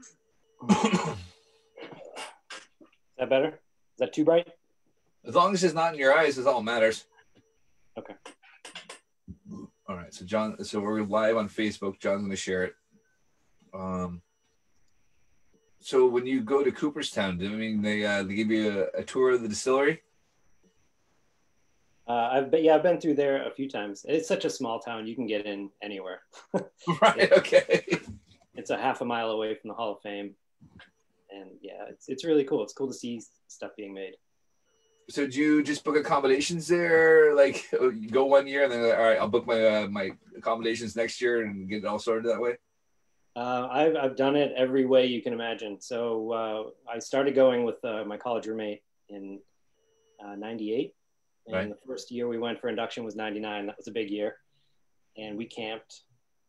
Is that better? Is that too bright? As long as it's not in your eyes, is all that matters. Okay. All right. So John, so we're live on Facebook. John's going to share it. So when you go to Cooperstown, I mean, they give you a tour of the distillery? I've been through there a few times. It's such a small town, you can get in anywhere. Right. Okay. It's a half a mile away from the Hall of Fame, and yeah, it's really cool. It's cool to see stuff being made. So do you just book accommodations there? Like, you go one year and then, all right, I'll book my my accommodations next year and get it all sorted that way? I've done it every way you can imagine. So I started going with my college roommate in '98. And right. The first year we went for induction was '99. That was a big year. And we camped.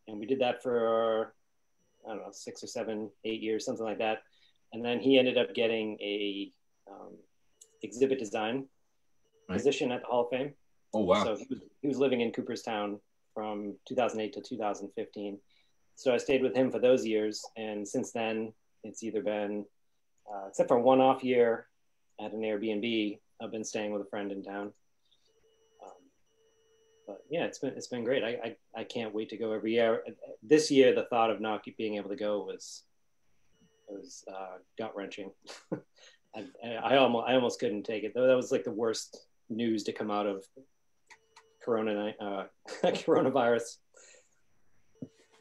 And we did that for, I don't know, 6 or 7, 8 years, something like that. And then he ended up getting a exhibit design position at the Hall of Fame. Oh, wow. So he was living in Cooperstown from 2008 to 2015. So I stayed with him for those years. And since then, it's either been, except for one off year at an Airbnb, I've been staying with a friend in town. But yeah, it's been great. I can't wait to go every year. This year, the thought of not being able to go was gut wrenching. I almost couldn't take it. That was like the worst news to come out of coronavirus.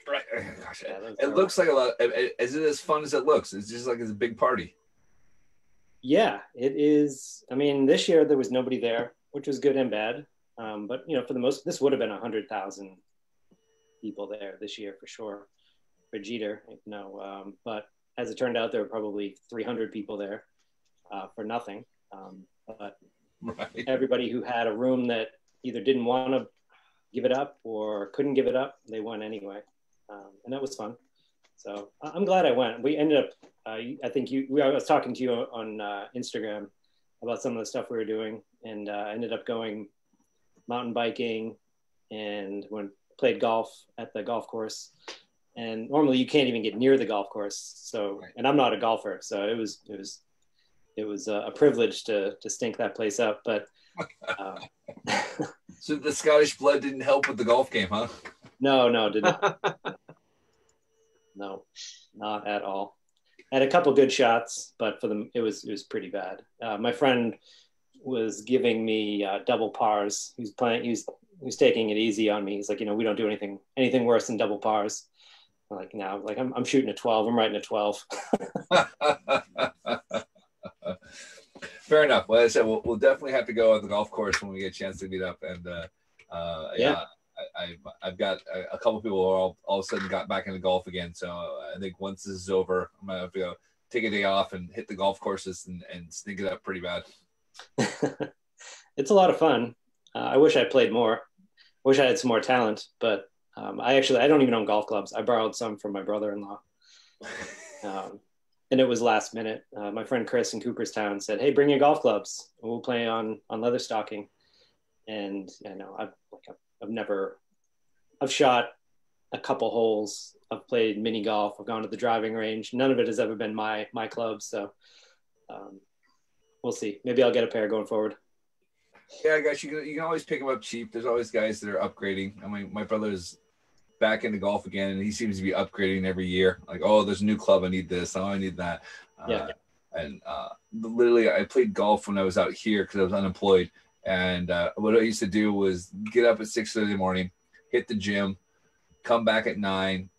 Right. Gosh, it looks like a lot. Is it as fun as it looks? It's just like it's a big party. Yeah, it is. I mean, this year there was nobody there, which was good and bad. But you know, for the most, this would have been 100,000 people there this year for sure. For Jeter, but as it turned out, there were probably 300 people there for nothing. But right. Everybody who had a room that either didn't want to give it up or couldn't give it up, they went anyway, and that was fun. So I'm glad I went. We ended up. I think I was talking to you on Instagram about some of the stuff we were doing, and I ended up going mountain biking and played golf at the golf course. And normally you can't even get near the golf course. So, and I'm not a golfer, so it was a privilege to stink that place up. But so the Scottish blood didn't help with the golf game, huh? No, did not. No, not at all. I had a couple good shots, but for them, it was pretty bad. My friend was giving me double pars. He was taking it easy on me. He's like, we don't do anything worse than double pars. I'm like, no, like I'm shooting a 12. I'm writing a 12. Fair enough. Well, as I said, we'll definitely have to go on the golf course when we get a chance to meet up. And yeah. I've got a couple people who all of a sudden got back into golf again. So I think once this is over, I'm going to have to go take a day off and hit the golf courses and sneak it up pretty bad. It's a lot of fun. I wish I played more. I wish I had some more talent, but I don't even own golf clubs. I borrowed some from my brother-in-law. And it was last minute. My friend Chris in Cooperstown said, "Hey, bring your golf clubs. And we'll play on leather stocking." And I know I've shot a couple holes. I've played mini golf. I've gone to the driving range. None of it has ever been my club. So we'll see. Maybe I'll get a pair going forward. Yeah, I guess you can always pick them up cheap. There's always guys that are upgrading. I mean, my brother's back into golf again, and he seems to be upgrading every year. Like, oh, there's a new club. I need this. Oh, I need that. Yeah. And literally, I played golf when I was out here because I was unemployed. And what I used to do was get up at 6:30 in the morning, hit the gym, come back at 9,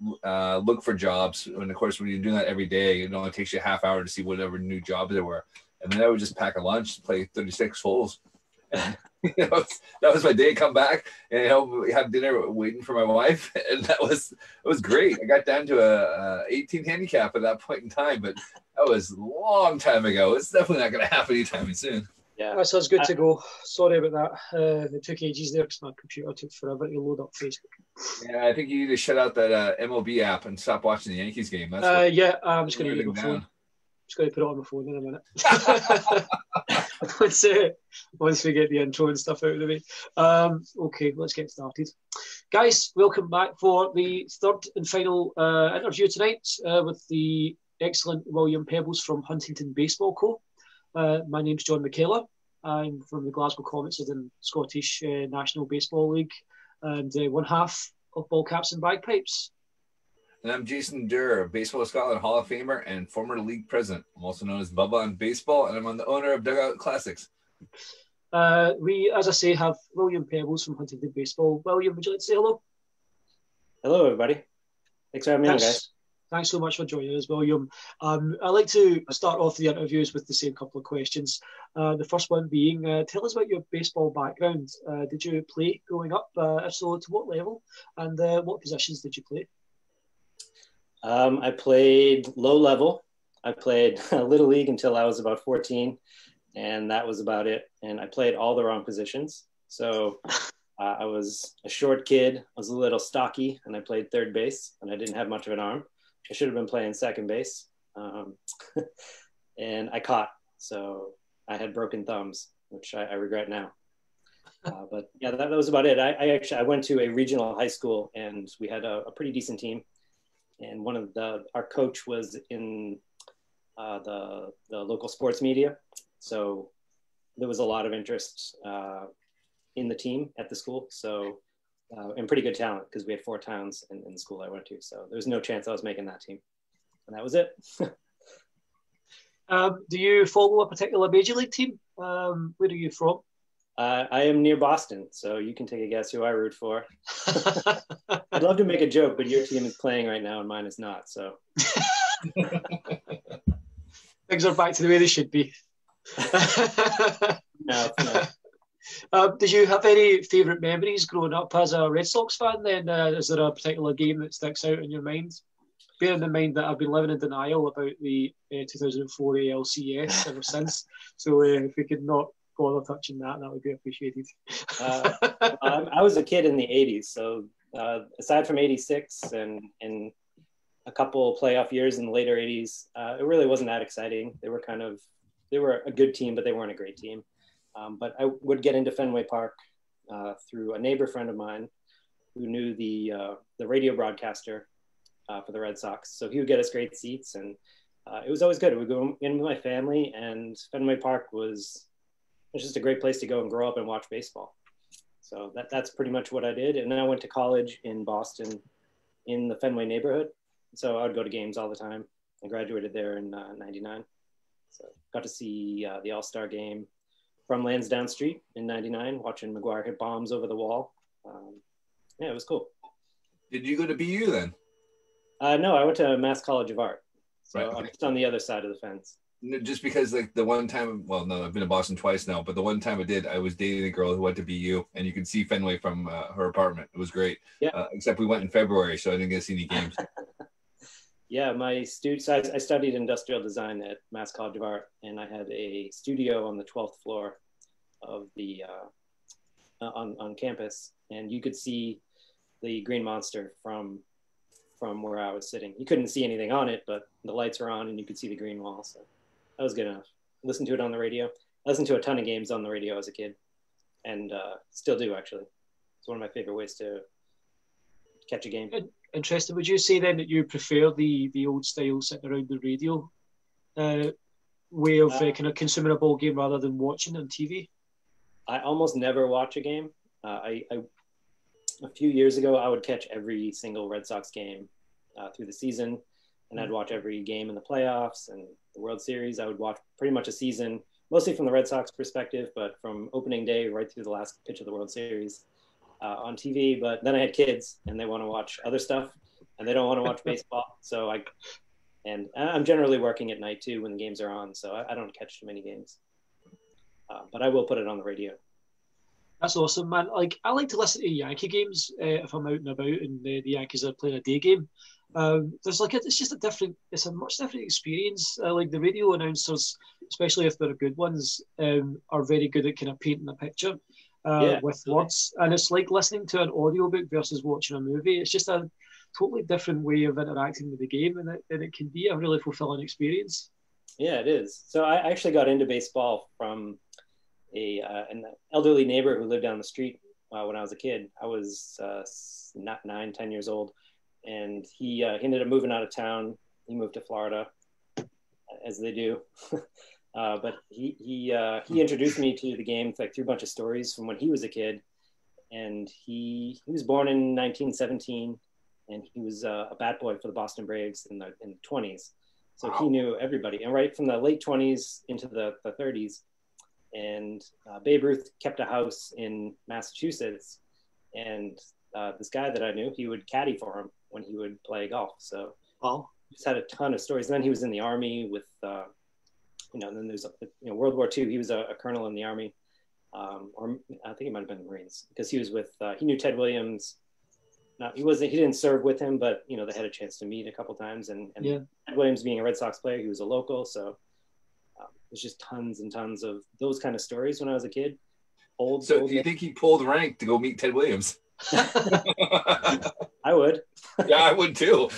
look for jobs. And of course, when you're doing that every day, it only takes you a half hour to see whatever new jobs there were. And then I would just pack a lunch, play 36 holes. And, that was my day. Come back and have dinner waiting for my wife, and it was great. I got down to a 18 handicap at that point in time, but that was a long time ago. It's definitely not going to happen anytime soon. Yeah, that sounds good to go. Sorry about that. It took ages there because my computer took forever to load up Facebook. Yeah, I think you need to shut out that MLB app and stop watching the Yankees game. Yeah, I'm just going to use my phone. Just going to put it on my phone in a minute. once we get the intro and stuff out of the way. Okay, let's get started. Guys, welcome back for the third and final interview tonight with the excellent William Peebles from Huntington Baseball Co. My name's John McKellar. I'm from the Glasgow Comets of the Scottish National Baseball League, and one half of Ball Caps and Bagpipes. And I'm Jason Durr, Baseball Scotland Hall of Famer and former league president. I'm also known as Bubba on baseball, and I'm the owner of Dugout Classics. We, as I say, have William Peebles from Huntington Baseball. William, would you like to say hello? Hello, everybody. Thanks for having me on, guys. Thanks so much for joining us, William. I'd like to start off the interviews with the same couple of questions. The first one being, tell us about your baseball background. Did you play growing up? If so, to what level? And what positions did you play? I played low level. I played Little League until I was about 14, and that was about it. And I played all the wrong positions. So I was a short kid. I was a little stocky, and I played third base, and I didn't have much of an arm. I should have been playing second base. And I caught. So I had broken thumbs, which I regret now. But yeah, that was about it. I went to a regional high school, and we had a pretty decent team. And our coach was in the local sports media. So there was a lot of interest in the team at the school. So, and pretty good talent, because we had 4 towns in the school I went to. So there was no chance I was making that team. And that was it. Do you follow a particular major league team? Where are you from? I am near Boston, so you can take a guess who I root for. I'd love to make a joke, but your team is playing right now and mine is not. So things are back to the way they should be. No. Did you have any favourite memories growing up as a Red Sox fan then? Is there a particular game that sticks out in your mind? Bearing in mind that I've been living in denial about the 2004 ALCS ever since. So if we could not bother touching that would be appreciated. I was a kid in the 80s. So aside from 86 and a couple playoff years in the later 80s, it really wasn't that exciting. They were a good team, but they weren't a great team. But I would get into Fenway Park through a neighbor friend of mine who knew the radio broadcaster for the Red Sox. So he would get us great seats, and it was always good. We would go in with my family, and Fenway Park was just a great place to go and grow up and watch baseball. So that's pretty much what I did. And then I went to college in Boston in the Fenway neighborhood. So I would go to games all the time. I graduated there in 99. So got to see the All-Star game from Lansdowne Street in 99, watching McGuire hit bombs over the wall. Yeah, it was cool. Did you go to BU then? No, I went to Mass College of Art. So Right, okay. I'm just on the other side of the fence. Just because like the one time, well, no, I've been to Boston twice now, but the one time I was dating a girl who went to BU, and you could see Fenway from her apartment. It was great. Yeah. Except we went in February, so I didn't get to see any games. Yeah, my students, I studied industrial design at Mass College of Art, and I had a studio on the 12th floor of the, on campus, and you could see the Green Monster from where I was sitting. You couldn't see anything on it, but the lights were on and you could see the green wall. So that was good enough. Listened to it on the radio. I listened to a ton of games on the radio as a kid, and still do, actually. It's one of my favorite ways to catch a game. Interesting. Would you say then that you prefer the old style sitting around the radio way of kind of consuming a ball game rather than watching on TV? I almost never watch a game. A few years ago, I would catch every single Red Sox game through the season, and I'd watch every game in the playoffs and the World Series. I would watch pretty much a season, mostly from the Red Sox perspective, but from opening day right through the last pitch of the World Series on TV. But then I had kids, and they want to watch other stuff, and they don't want to watch baseball. So I'm generally working at night too when the games are on, so I don't catch too many games. But I will put it on the radio. That's awesome, man. Like, I like to listen to Yankee games if I'm out and about and the Yankees are playing a day game. It's a much different experience. Like the radio announcers, especially if they're good ones, are very good at kind of painting a picture with words. And it's like listening to an audiobook versus watching a movie. It's just a totally different way of interacting with the game, and it can be a really fulfilling experience. Yeah, it is. So I actually got into baseball from an elderly neighbor who lived down the street when I was a kid. I was not 9, 10 years old, and he ended up moving out of town. He moved to Florida, as they do. But he introduced me to the game like through a bunch of stories from when he was a kid, and he was born in 1917, and he was a bat boy for the Boston Braves in the 20s. So he knew everybody, and right from the late 20s into the 30s. And Babe Ruth kept a house in Massachusetts, and this guy that I knew, he would caddy for him when he would play golf. So just had a ton of stories. And then he was in the Army with, then there's, World War II, he was a colonel in the Army, or I think he might've been the Marines, because he was with, he knew Ted Williams. He didn't serve with him, but, they had a chance to meet a couple times. And Ted Williams being a Red Sox player, he was a local. So there's just tons and tons of those kind of stories when I was a kid. Do you think he pulled rank to go meet Ted Williams? I would. Yeah, I would too.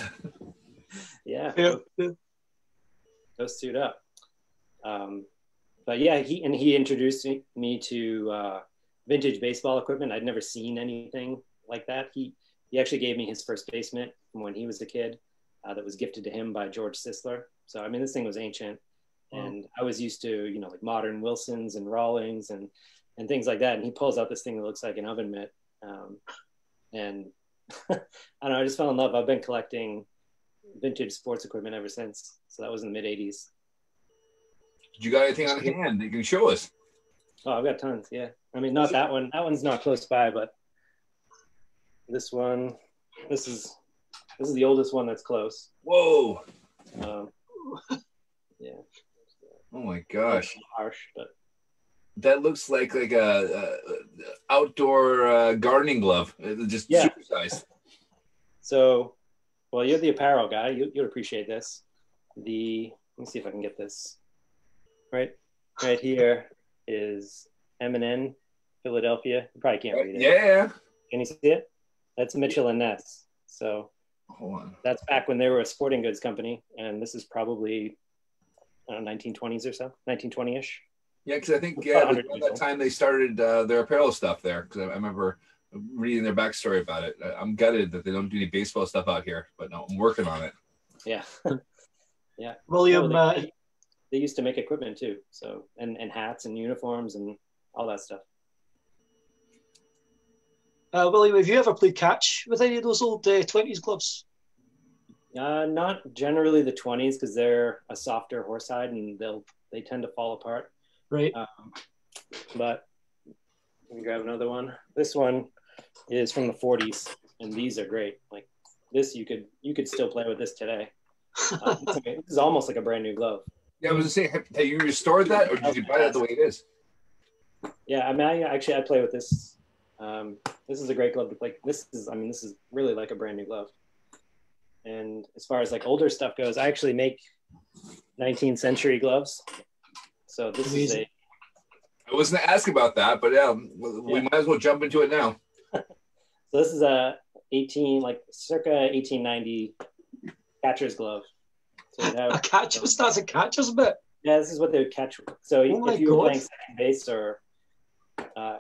Yeah. Go suit up. But yeah, he introduced me to vintage baseball equipment. I'd never seen anything like that. He actually gave me his first base mitt from when he was a kid that was gifted to him by George Sisler. So, I mean, this thing was ancient. And I was used to, like modern Wilsons and Rawlings and things like that. And he pulls out this thing that looks like an oven mitt. And I don't know, I just fell in love. I've been collecting vintage sports equipment ever since. So that was in the mid 80s. You got anything on hand that you can show us? Oh, I've got tons. Yeah. I mean, not that one. That one's not close by, but this one, this is the oldest one that's close. Whoa. Yeah. Oh my gosh. Harsh, but that looks like a outdoor gardening glove. Just super size. So, well, you're the apparel guy. You'll appreciate this. Let me see if I can get this. Right here is M&N, Philadelphia. You probably can't read it. Yeah. Can you see it? That's Mitchell and Ness. So hold on. That's back when they were a sporting goods company, and this is probably 1920s or so, 1920-ish. Yeah, because I think around that time they started their apparel stuff there. Because I remember reading their backstory about it. I'm gutted that they don't do any baseball stuff out here, but no, I'm working on it. Yeah, yeah. William, they used to make equipment too, so and hats and uniforms and all that stuff. William, have you ever played catch with any of those old 20s gloves? Not generally the 20s, because they're a softer horsehide and they tend to fall apart. Right. But let me grab another one. This one is from the 40s, and these are great. Like this, you could still play with this today. This is almost like a brand new glove. Yeah, I was gonna say, have you restored that, or did you buy that the way it is? Yeah, I mean, I play with this. This is a great glove to play. This is really like a brand new glove. And as far as like older stuff goes, I actually make 19th century gloves. So this is I was going to ask about that, but we might as well jump into it now. So this is a circa 1890 catcher's glove. So a catcher's? That's a catcher's mitt? Yeah, this is what they would catch with. So if you were playing second base or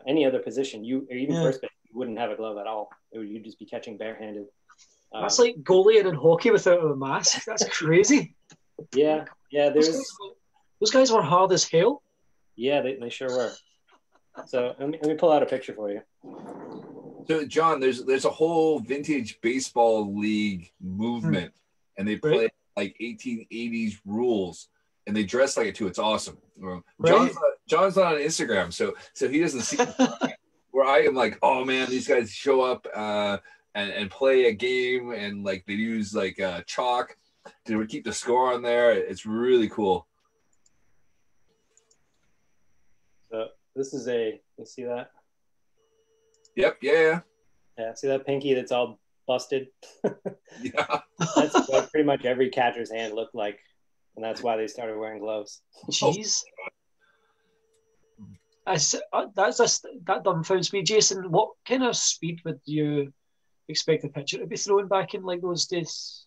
any other position, or even first base, you wouldn't have a glove at all. You'd just be catching barehanded. That's like goalie in hockey without a mask. That's crazy. Yeah. Those guys were hard as hell. Yeah, they sure were. So let me pull out a picture for you. So John, there's a whole vintage baseball league movement, and they play like 1880s rules, and they dress like it too. It's awesome. John's not on Instagram, so he doesn't see where I am like, oh man, these guys show up and play a game, and like they use like chalk to keep the score on there. It's really cool. So this is you see that? Yep. Yeah. Yeah. See that pinky that's all busted? Yeah. That's what pretty much every catcher's hand looked like, and that's why they started wearing gloves. Jeez. That dumbfounds me, Jason. What kind of speed would you expect a pitcher to be throwing back in like those days?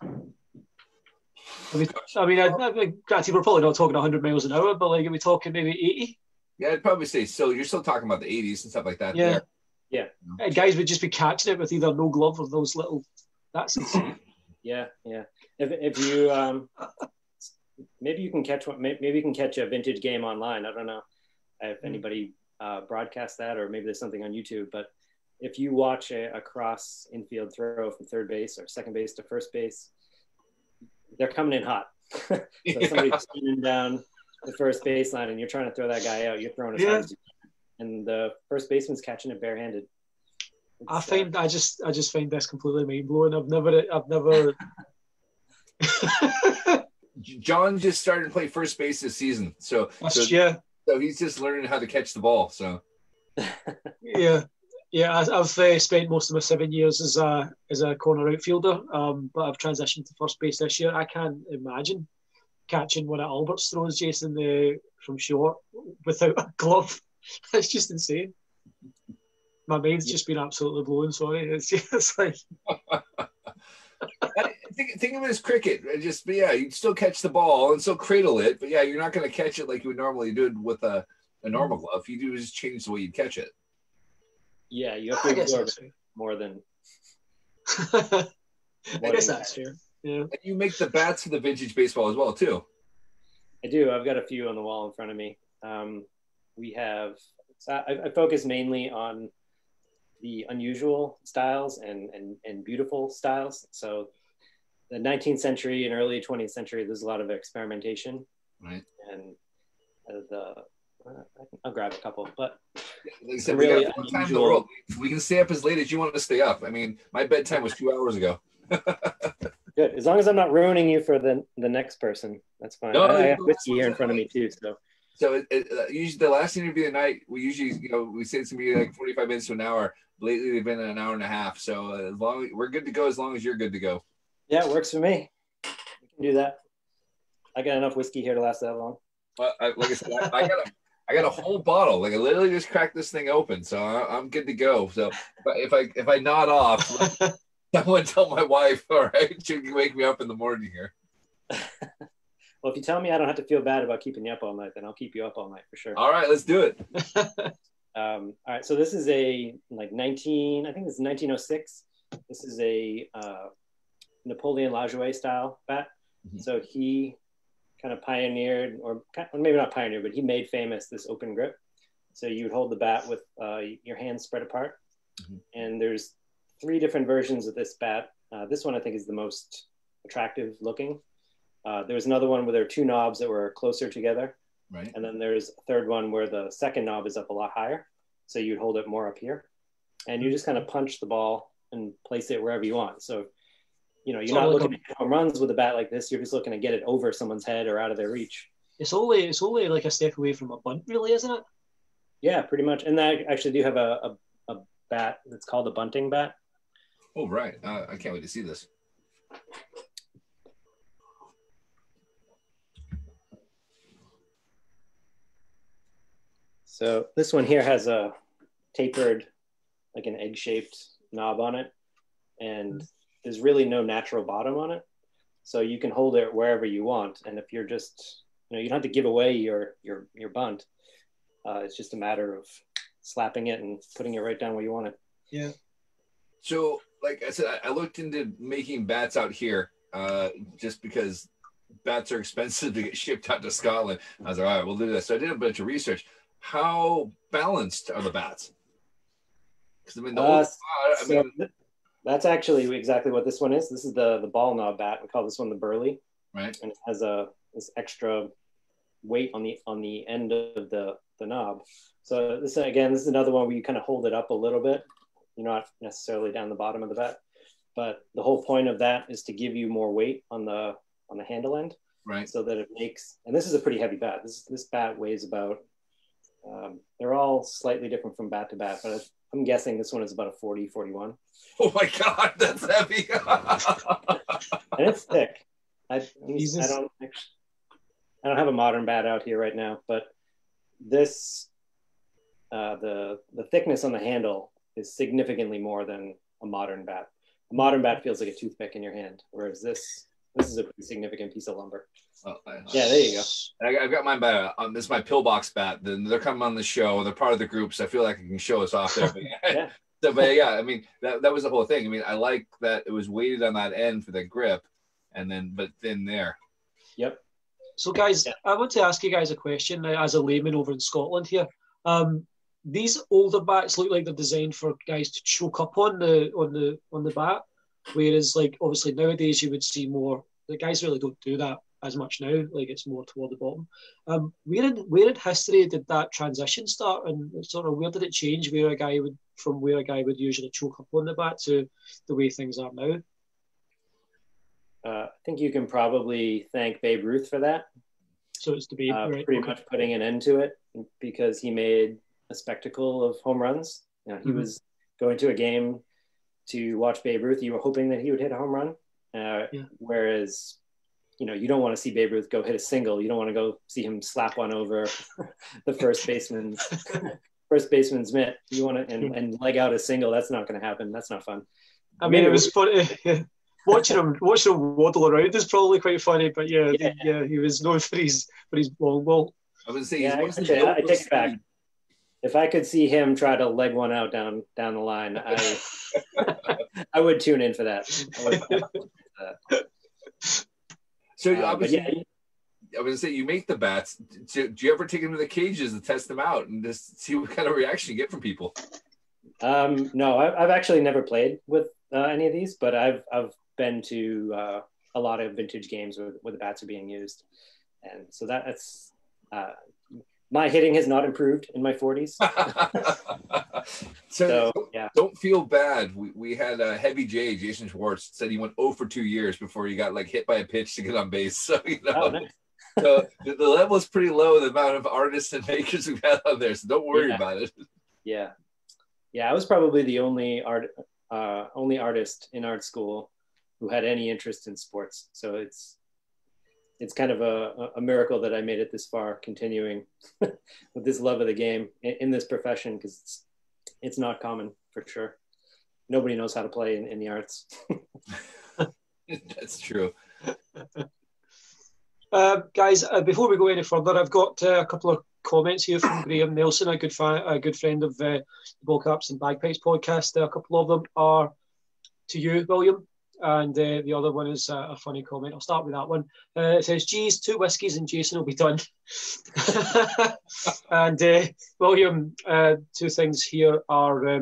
I mean, granted, we're probably not talking 100 miles an hour, but like, are we talking maybe 80? Yeah, I'd probably say so. You're still talking about the 80s and stuff like that. Yeah. There. Yeah. Guys would just be catching it with either no glove or those little. That's insane. Yeah. If you maybe you can catch one. Maybe you can catch a vintage game online. I don't know if anybody broadcasts that, or maybe there's something on YouTube. But if you watch a cross infield throw from third base or second base to first base, they're coming in hot. So somebody's standing down the first baseline and you're trying to throw that guy out. You're throwing as hard as you can, and the first baseman's catching it barehanded. I just find this completely mind blowing. I've never. John just started to play first base this season, so he's just learning how to catch the ball. So yeah, I've spent most of my 7 years as a corner outfielder, but I've transitioned to first base this year. I can't imagine catching one of Albert's throws, Jason, from short without a glove. It's just insane. My mind's just been absolutely blown. Sorry, it's just like. Think of it as cricket. You'd still catch the ball and still cradle it, but you're not going to catch it like you would normally do with a normal glove. You do just change the way you catch it. Yeah, you have to absorb it more than. I guess that's fair. Yeah, and you make the bats for the vintage baseball as well too. I do. I've got a few on the wall in front of me. We have. I focus mainly on the unusual styles and beautiful styles. So the 19th century and early 20th century, there's a lot of experimentation. Right. And I'll grab a couple, but like I said, really we got time in the world. We can stay up as late as you want to stay up. I mean, my bedtime was 2 hours ago. Good. As long as I'm not ruining you for the next person, that's fine. I have whiskey here in front of me too, So usually the last interview of the night, we usually, we say it's gonna be like 45 minutes to an hour. Lately, they've been an hour and a half. So as long we're good to go, as long as you're good to go. Yeah, it works for me. We can do that. I got enough whiskey here to last that long. Like I said, I got a whole bottle. Like I literally just cracked this thing open, so I'm good to go. So but if I nod off, I want to tell my wife, all right, she can wake me up in the morning here. Well, if you tell me I don't have to feel bad about keeping you up all night, then I'll keep you up all night for sure. All right, let's do it. All right, so this is I think this is 1906. This is a Napoleon Lajoie style bat. Mm-hmm. So he kind of pioneered, or maybe not pioneered, but he made famous this open grip. So you would hold the bat with your hands spread apart. Mm-hmm. And there's 3 different versions of this bat. This one I think is the most attractive looking. There was another one where there were 2 knobs that were closer together. Right. And then there's a third one where the second knob is up a lot higher. So you'd hold it more up here. And you just kind of punch the ball and place it wherever you want. So, you're not looking at home runs with a bat like this. You're just looking to get it over someone's head or out of their reach. It's only like a step away from a bunt, really, isn't it? Yeah, pretty much. And I actually do have a bat that's called a bunting bat. Oh, right. I can't wait to see this. So this one here has a tapered, like an egg-shaped knob on it. And there's really no natural bottom on it. So you can hold it wherever you want. And if you're just, you don't have to give away your bunt. It's just a matter of slapping it and putting it right down where you want it. Yeah. So, like I said, I looked into making bats out here just because bats are expensive to get shipped out to Scotland. I was like, all right, we'll do this. So I did a bunch of research. How balanced are the bats? Because I mean, that's actually exactly what this one is. This is the ball knob bat. We call this one the Burley. Right. And it has this extra weight on the end of the knob. So this is another one where you kind of hold it up a little bit. You're not necessarily down the bottom of the bat, but the whole point of that is to give you more weight on the handle end. Right. So that it makes, and this is a pretty heavy bat. This bat weighs about, they're all slightly different from bat to bat, but I'm guessing this one is about a 40, 41. Oh my God, that's heavy. And it's thick. I don't have a modern bat out here right now, but this, the thickness on the handle is significantly more than a modern bat. A modern bat feels like a toothpick in your hand, whereas this is a pretty significant piece of lumber. Oh, yeah, there you go. I've got mine bat. This is my pillbox bat. Then they're coming on the show. They're part of the group, so I feel like I can show us off there. But yeah. But yeah, I mean that was the whole thing. I mean, I like that it was weighted on that end for the grip, and then but thin there. Yep. So, guys, I want to ask you guys a question as a layman over in Scotland here. These older bats look like they're designed for guys to choke up on the bat, whereas, like, obviously nowadays you would see more. The guys really don't do that as much now. Like, it's more toward the bottom. Where in history did that transition start, and sort of where did it change? Where a guy would usually choke up on the bat to the way things are now? I think you can probably thank Babe Ruth for that. So it's the Babe, right? Pretty much putting an end to it, because he made a spectacle of home runs. You know, he was going to a game to watch Babe Ruth. You were hoping that he would hit a home run. Whereas, you know, you don't want to see Babe Ruth go hit a single. You don't want to go see him slap one over the first baseman's mitt. You want to and leg out a single. That's not going to happen. That's not fun. I mean, it was funny. Watching him waddle around is probably quite funny, but he was known for his long ball. I would say, I take it back. If I could see him try to leg one out down the line, I would tune in for that. So obviously, I was gonna say, you make the bats. Do you ever take them to the cages to test them out and just see what kind of reaction you get from people? No, I've actually never played with any of these, but I've been to a lot of vintage games where the bats are being used, and so that's my hitting has not improved in my 40s. so don't feel bad. We had Heavy J, Jason Schwartz, said he went 0 for 2 years before he got like hit by a pitch to get on base. So Nice. So the level is pretty low, the amount of artists and makers we've had on there. So don't worry about it. Yeah, I was probably the only artist in art school who had any interest in sports. So it's kind of a miracle that I made it this far, continuing with this love of the game in this profession, because it's not common, for sure. Nobody knows how to play in the arts. That's true. Guys, before we go any further, I've got a couple of comments here from Graham Nelson, a good friend of the Ball Caps and Bagpipes podcast. A couple of them are to you, William, and the other one is a funny comment. I'll start with that one. It says, geez, 2 whiskies and Jason will be done. And William, 2 things here are,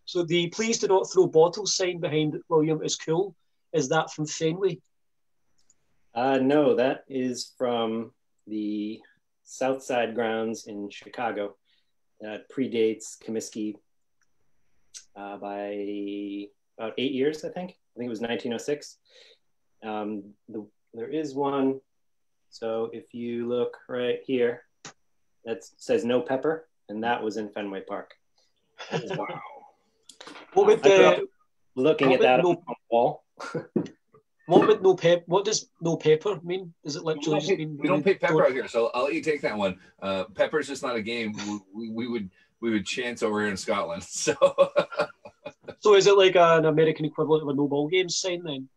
so the please do not throw bottles sign behind William is cool. Is that from Fenway? No, that is from the South Side grounds in Chicago. That predates Comiskey by about 8 years, I think. I think it was 1906. There is one. So if you look right here, that says no pepper, and that was in Fenway Park. Wow. Looking at that on the wall. What does no pepper mean? Does it literally just mean we don't pick pepper out here? So I'll let you take that one. Pepper is just not a game we would chance over here in Scotland. So so is it like an American equivalent of a no ball game sign then?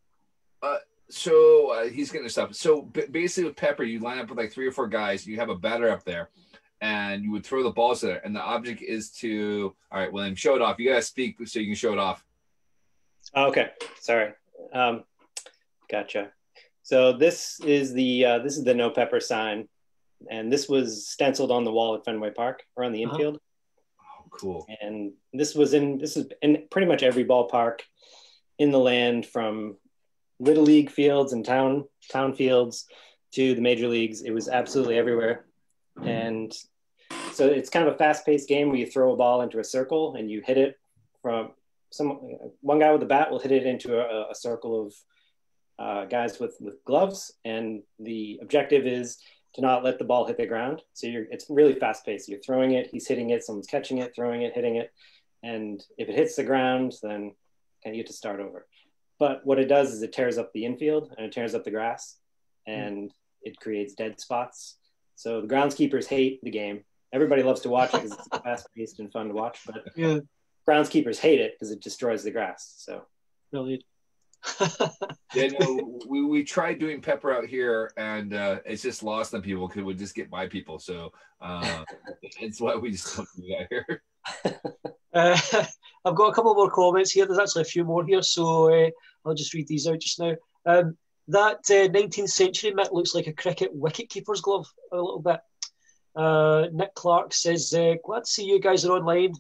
So he's getting this stuff. So basically with pepper, you line up with like 3 or 4 guys. You have a batter up there, and you would throw the balls there. And the object is to, all right, William, show it off. You gotta speak so you can show it off. Okay, sorry. Gotcha. So this is the no pepper sign, and this was stenciled on the wall at Fenway Park or on the infield. Oh, cool. And this is in pretty much every ballpark in the land, from little league fields and town fields to the major leagues. It was absolutely everywhere. And so it's kind of a fast-paced game where you throw a ball into a circle and you hit it from one guy with a bat will hit it into a circle of guys with gloves, and the objective is to not let the ball hit the ground. So it's really fast-paced. You're throwing it, he's hitting it, someone's catching it, throwing it, hitting it, and if it hits the ground, then you get to start over. But what it does is it tears up the infield and it tears up the grass, and it creates dead spots. So the groundskeepers hate the game. Everybody loves to watch it because it's fast-paced and fun to watch, but groundskeepers hate it because it destroys the grass. So brilliant. We tried doing pepper out here, and it's just lost on people because we just get by people. So it's why we just don't do that here. I've got a couple more comments here. There's actually a few more here, so I'll just read these out just now. That 19th century mitt looks like a cricket wicket-keeper's glove a little bit. Nick Clark says, glad to see you guys are online.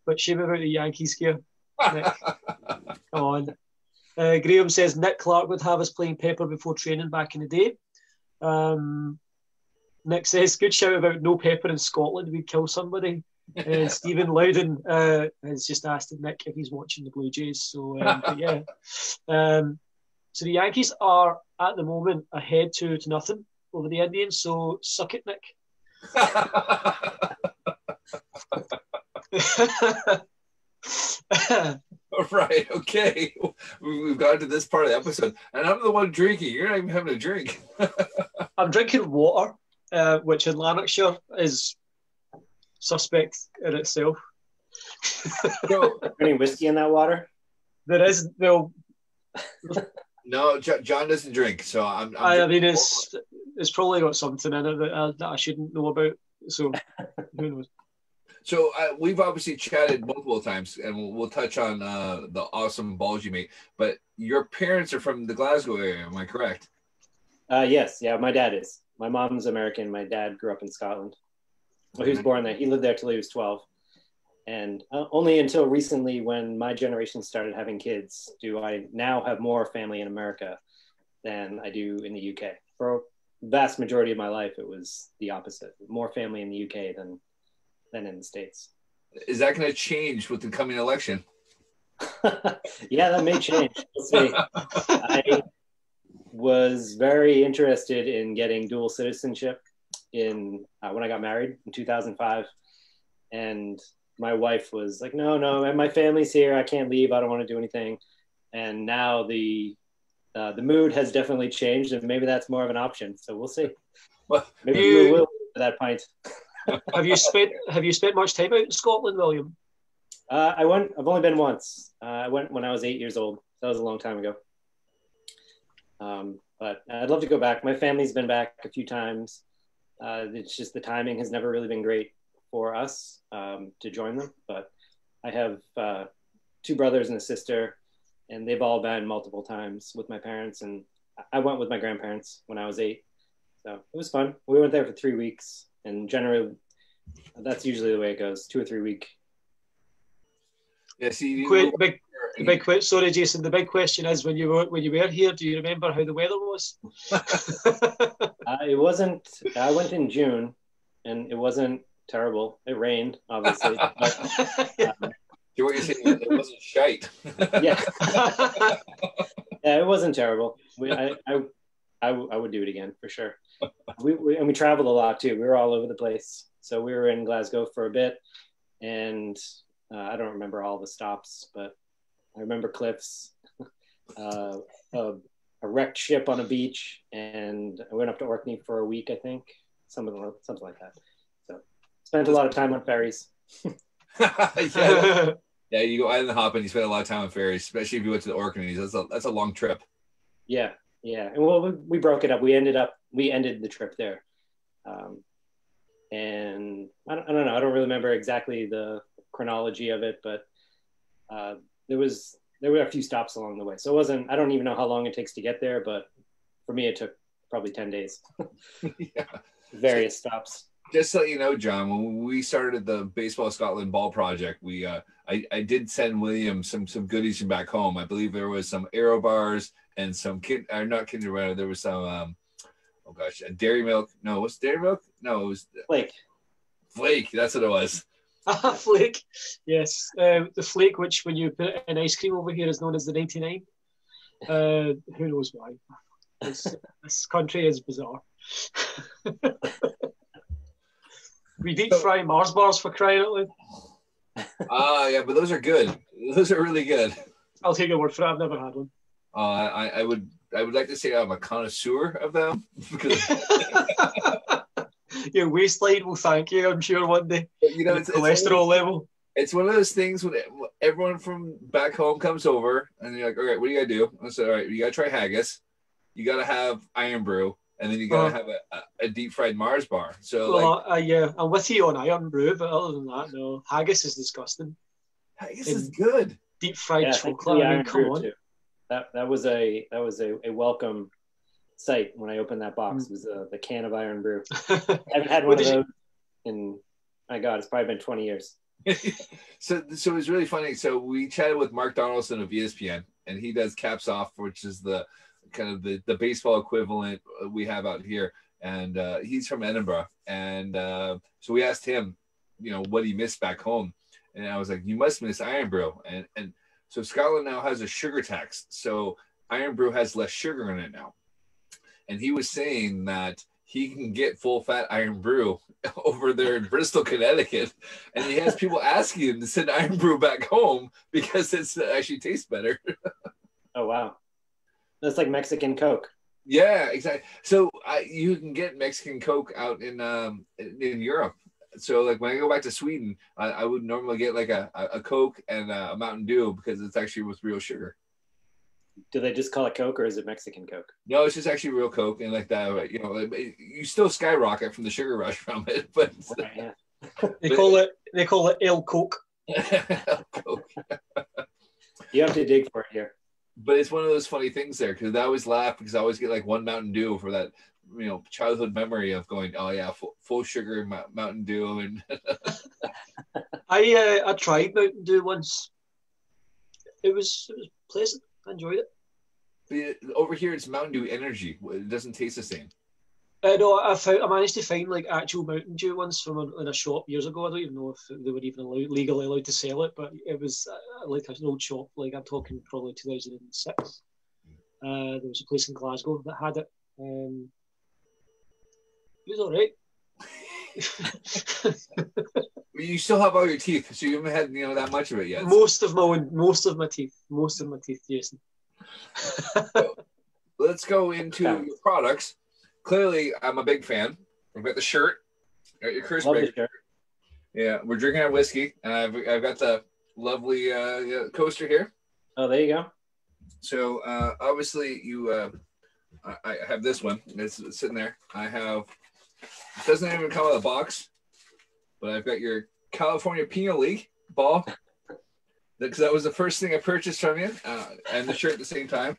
But shame about the Yankees gear. Nick, come on. Graham says, Nick Clark would have us playing Pepper before training back in the day. Nick says, good shout about no pepper in Scotland. We'd kill somebody. And Stephen Loudon has just asked Nick if he's watching the Blue Jays. So, yeah. So the Yankees are, at the moment, ahead 2-0 over the Indians. So suck it, Nick. Right, okay. We've gotten to this part of the episode, and I'm the one drinking. You're not even having a drink. I'm drinking water, which in Lanarkshire is suspect in itself. So, any whiskey in that water? There is, well... No, John doesn't drink, so I mean, it's probably got something in it that I shouldn't know about, so who knows. So we've obviously chatted multiple times, and we'll touch on the awesome balls you made. But your parents are from the Glasgow area, am I correct? Yes, yeah, my dad is. My mom's American. My dad grew up in Scotland. Well, he was born there. He lived there till he was 12. And only until recently, when my generation started having kids, do I now have more family in America than I do in the UK. For the vast majority of my life, it was the opposite. More family in the UK than in the States. Is that going to change with the coming election? Yeah, that may change. We'll see. I was very interested in getting dual citizenship when I got married in 2005. And my wife was like, no, my family's here. I can't leave. I don't want to do anything. And now the mood has definitely changed, and maybe that's more of an option. So we'll see. Well, maybe we will at that point. Have you spent much time out in Scotland, William? I've only been once. I went when I was 8 years old. That was a long time ago. But I'd love to go back. My family's been back a few times. It's just the timing has never really been great for us to join them. But I have 2 brothers and a sister, and they've all been multiple times with my parents. And I went with my grandparents when I was 8. So it was fun. We went there for 3 weeks. And generally, that's usually the way it goes, 2 or 3 week. Yeah, see, sorry, Jason. The big question is, when you were here, do you remember how the weather was? It wasn't. I went in June, and it wasn't terrible. It rained, obviously. But, what you're saying, it wasn't shite. Yeah. Yeah, it wasn't terrible. I would do it again for sure. We traveled a lot too. We were all over the place. So we were in Glasgow for a bit, and I don't remember all the stops, but I remember cliffs, a wrecked ship on a beach, and I went up to Orkney for a week, I think, something like that. So spent a lot of time on ferries. Yeah, you go island hopping, you spend a lot of time on ferries, especially if you went to the Orkneys. That's a long trip. Yeah. And well, we broke it up. We ended the trip there. And I don't know. I don't really remember exactly the chronology of it, but there were a few stops along the way. So it wasn't, I don't even know how long it takes to get there, but for me, it took probably 10 days. Yeah. Various stops. Just so you know, John, when we started the Baseball Scotland Ball Project, I did send William some goodies from back home. I believe there was some Aero bars and some not Kinder Bueno. There was some dairy milk. No, what's dairy milk? No, it was Flake. Flake, that's what it was. Flake, yes. The Flake, which when you put in ice cream over here is known as the 99. Who knows why? This country is bizarre. We deep fry Mars bars, for crying out loud. Yeah, but those are good. Those are really good. I'll take your word for it. I've never had one. I would like to say I'm a connoisseur of them. Your waistline will thank you, I'm sure, one day. But, you know, it's cholesterol level. It's one of those things when everyone from back home comes over and you're like, all right, what do you got to do? I said, all right, you got to try haggis. You got to have Iron Brew. And then you got to have a deep fried Mars bar. So, yeah, I'm with you on Iron Brew, but other than that, no. Haggis is disgusting. Haggis is good. Deep fried chocolate. I mean, come on. that was a welcome sight when I opened that box. It was the can of Iron Brew. I haven't had one of those in, my God, it's probably been 20 years. So it was really funny. So we chatted with Mark Donaldson of ESPN, and he does Caps Off, which is the kind of the baseball equivalent we have out here. And he's from Edinburgh. And so we asked him, what he missed back home. And I was like, you must miss Iron Brew. And so Scotland now has a sugar tax. So Iron Brew has less sugar in it now. And he was saying that he can get full fat Iron Brew over there in Bristol, Connecticut. And he has people asking him to send Iron Brew back home because it actually tastes better. Oh, wow. That's like Mexican Coke. Yeah, exactly. So you can get Mexican Coke out in Europe. So like when I go back to Sweden, I would normally get like a Coke and a Mountain Dew because it's actually with real sugar. Do they just call it Coke, or is it Mexican Coke? No, it's just actually real Coke, and like that, you still skyrocket from the sugar rush from it, but right, yeah. they call it El Coke. El Coke. You have to dig for it here. But it's one of those funny things there because I always laugh because I always get like one Mountain Dew for that, childhood memory of going, oh yeah, full sugar Mountain Dew, and I tried Mountain Dew once. It was pleasant. I enjoyed it. But over here, it's Mountain Dew Energy. It doesn't taste the same. No, I managed to find like actual Mountain Dew ones from in a shop years ago. I don't even know if they were even legally allowed to sell it, but it was like an old shop. Like I'm talking probably 2006. There was a place in Glasgow that had it. It was all right. You still have all your teeth, so you haven't had that much of it yet. Most of my teeth, Jason. So, let's go into your products. Clearly, I'm a big fan. We've got the shirt. Got your Chris Baker shirt. Yeah, we're drinking our whiskey, and I've got the lovely coaster here. Oh, there you go. So obviously, I have this one. It's sitting there. It doesn't even come with a box. But I've got your California Penal League ball because that was the first thing I purchased from you, and the shirt at the same time.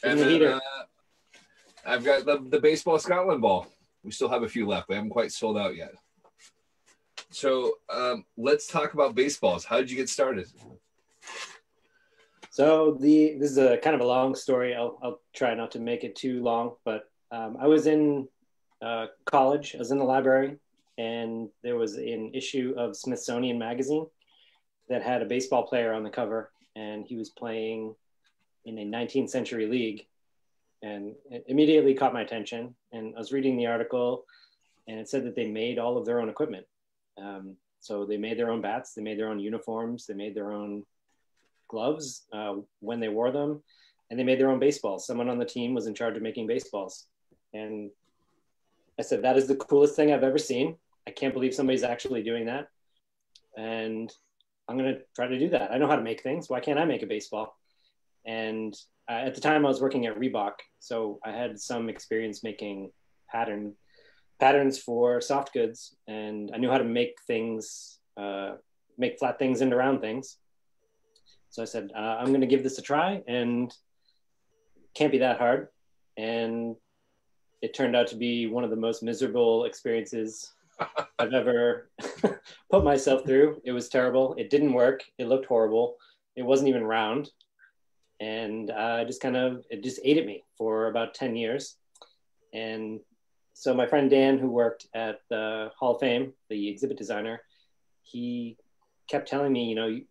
And then I've got the Baseball Scotland ball. We still have a few left. We haven't quite sold out yet. So let's talk about baseballs. How did you get started? So this is a kind of a long story. I'll try not to make it too long, but I was in college. I was in the library. And there was an issue of Smithsonian Magazine that had a baseball player on the cover, and he was playing in a 19th century league, and it immediately caught my attention. And I was reading the article, and it said that they made all of their own equipment. So they made their own bats, they made their own uniforms, they made their own gloves when they wore them, and they made their own baseballs. Someone on the team was in charge of making baseballs. And I said, that is the coolest thing I've ever seen. I can't believe somebody's actually doing that. And I'm going to try to do that. I know how to make things. Why can't I make a baseball? And at the time I was working at Reebok. So I had some experience making patterns for soft goods. And I knew how to make things, make flat things into round things. So I said, I'm going to give this a try, and it can't be that hard. And it turned out to be one of the most miserable experiences I've ever put myself through. It was terrible. It didn't work. It looked horrible. It wasn't even round. And it just ate at me for about 10 years. And so my friend Dan, who worked at the Hall of Fame, the exhibit designer, he kept telling me,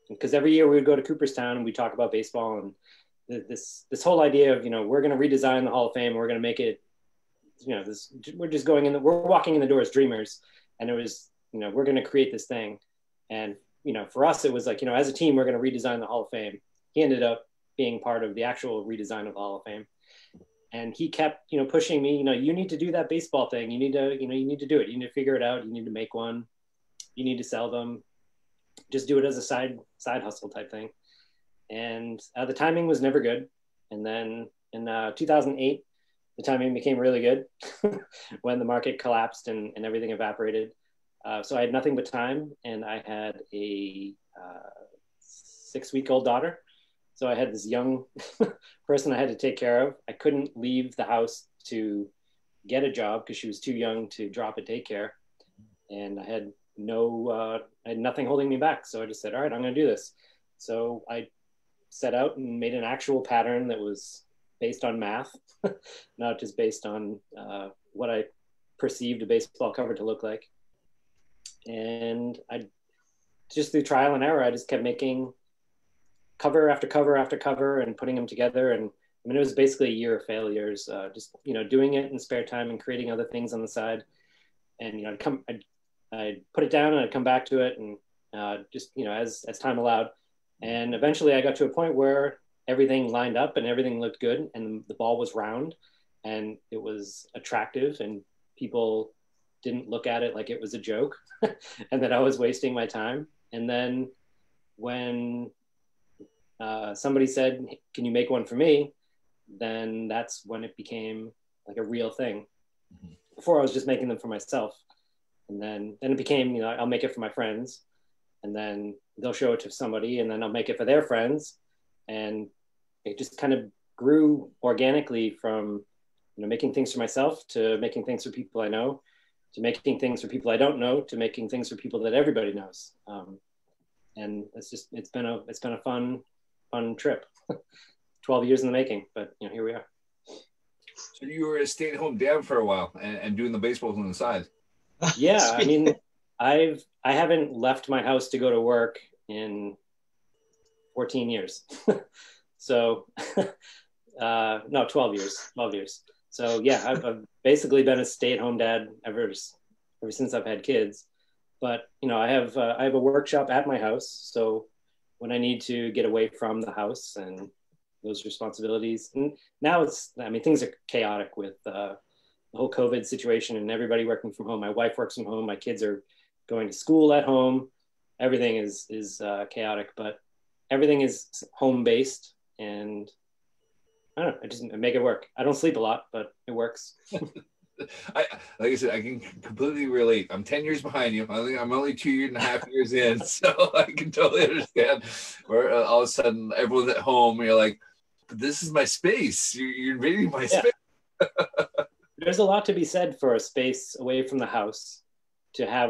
because every year we would go to Cooperstown and we talk about baseball, and this whole idea of, we're going to redesign the Hall of Fame. We're going to make it, we're just we're walking in the door as dreamers. And it was, we're going to create this thing. And, for us, it was like, as a team, we're going to redesign the Hall of Fame. He ended up being part of the actual redesign of the Hall of Fame. And he kept, pushing me, you need to do that baseball thing. You need to, you need to do it. You need to figure it out. You need to make one. You need to sell them. Just do it as a side hustle type thing. And the timing was never good. And then in 2008, the timing became really good when the market collapsed and everything evaporated. So I had nothing but time, and I had a 6-week-old daughter. So I had this young person I had to take care of. I couldn't leave the house to get a job because she was too young to drop at daycare. And I had nothing holding me back. So I just said, all right, I'm going to do this. So I set out and made an actual pattern that was based on math, not just based on what I perceived a baseball cover to look like. And I just through trial and error, I just kept making cover after cover after cover and putting them together. And I mean, it was basically a year of failures, just, doing it in spare time and creating other things on the side. And, I'd put it down and I'd come back to it and just, as time allowed. And eventually I got to a point where everything lined up and everything looked good and the ball was round and it was attractive and people didn't look at it like it was a joke and that I was wasting my time. And then when somebody said, can you make one for me? Then that's when it became like a real thing. Before I was just making them for myself. And then it became, I'll make it for my friends and then they'll show it to somebody and then I'll make it for their friends. And it just kind of grew organically from, making things for myself to making things for people I know, to making things for people I don't know, to making things for people that everybody knows. And it's been a fun trip. 12 years in the making, but here we are. So you were a stay-at-home dad for a while and doing the baseballs on the side. Yeah, I mean, I haven't left my house to go to work in 14 years. So, no, 12 years. So yeah, I've basically been a stay-at-home dad ever since I've had kids. But I have a workshop at my house. So when I need to get away from the house and those responsibilities, and now things are chaotic with the whole COVID situation and everybody working from home. My wife works from home. My kids are going to school at home. Everything is chaotic, but everything is home-based, and I don't know. I just make it work. I don't sleep a lot, but it works. Like I said, I can completely relate. I'm 10 years behind you. I'm only 2.5 years in, so I can totally understand where all of a sudden everyone's at home and you're like, but this is my space. You're invading my space. There's a lot to be said for a space away from the house, to have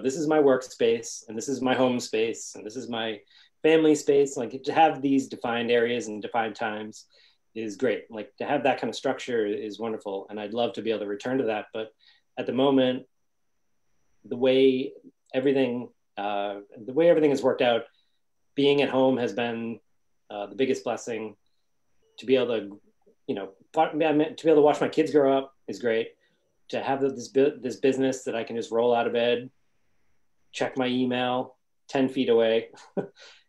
this is my workspace and this is my home space and this is my family space. Like, to have these defined areas and defined times is great. Like, to have that kind of structure is wonderful. And I'd love to be able to return to that. But at the moment, the way everything has worked out, being at home has been the biggest blessing. To be able to, to be able to watch my kids grow up is great. To have this business that I can just roll out of bed, check my email 10 feet away,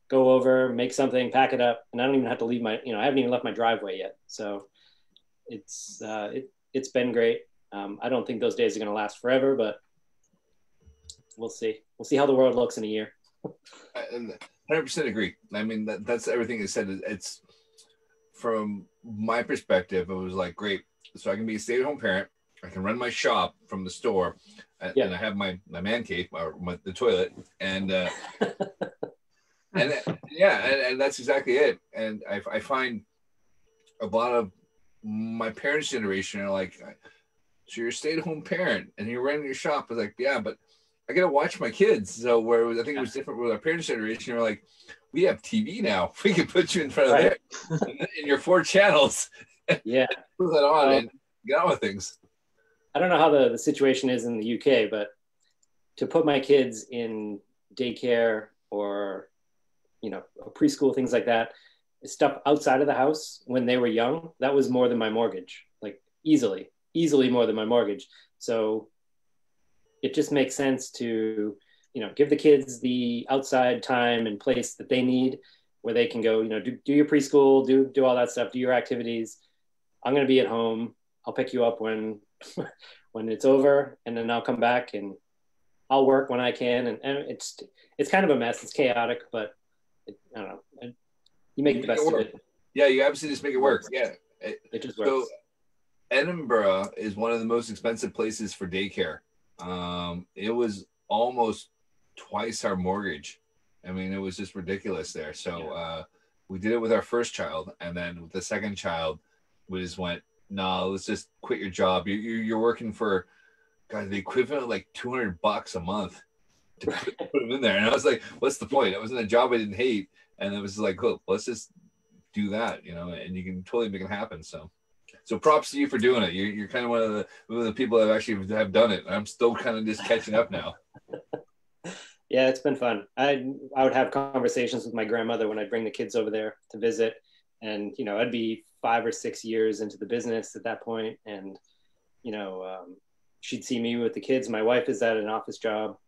go over, make something, pack it up, and I don't even have to leave I haven't even left my driveway yet. So it's been great. I don't think those days are going to last forever, but we'll see. We'll see how the world looks in a year. 100% agree. I mean, that's everything is said. It's from my perspective, it was like, great. So I can be a stay-at-home parent. I can run my shop from the store, and I have my man cave, or the toilet, and and that's exactly it. And I find a lot of my parents' generation are like, so you're a stay-at-home parent and you're running your shop. I was like, yeah, but I got to watch my kids. So I think it was different with our parents' generation. We're like, we have TV now. We can put you in front of there in your 4 channels. Yeah. Put that on and get on with things. I don't know how the situation is in the UK, but to put my kids in daycare or, preschool, things like that, stuff outside of the house when they were young, that was more than my mortgage, like easily more than my mortgage. So it just makes sense to, give the kids the outside time and place that they need, where they can go, do your preschool, do all that stuff, do your activities. I'm going to be at home. I'll pick you up when it's over, and then I'll come back and I'll work when I can. And it's kind of a mess. It's chaotic, but I don't know. You make the best of it. Yeah, you absolutely just make it work. Yeah. It just works. So Edinburgh is one of the most expensive places for daycare. It was almost twice our mortgage. I mean, it was just ridiculous there. So We did it with our first child, and then with the second child, we just went, no, let's just quit your job. You're working for, God, the equivalent of like $200 a month to put them in there. And I was like, what's the point? It wasn't a job I didn't hate. And it was like, cool, let's just do that, you know, and you can totally make it happen. So props to you for doing it. You're kind of one of the people that actually have done it. I'm still kind of just catching up now. Yeah, it's been fun. I would have conversations with my grandmother when I'd bring the kids over there to visit. And, you know, I'd be 5 or 6 years into the business at that point. And, you know, she'd see me with the kids. My wife is at an office job.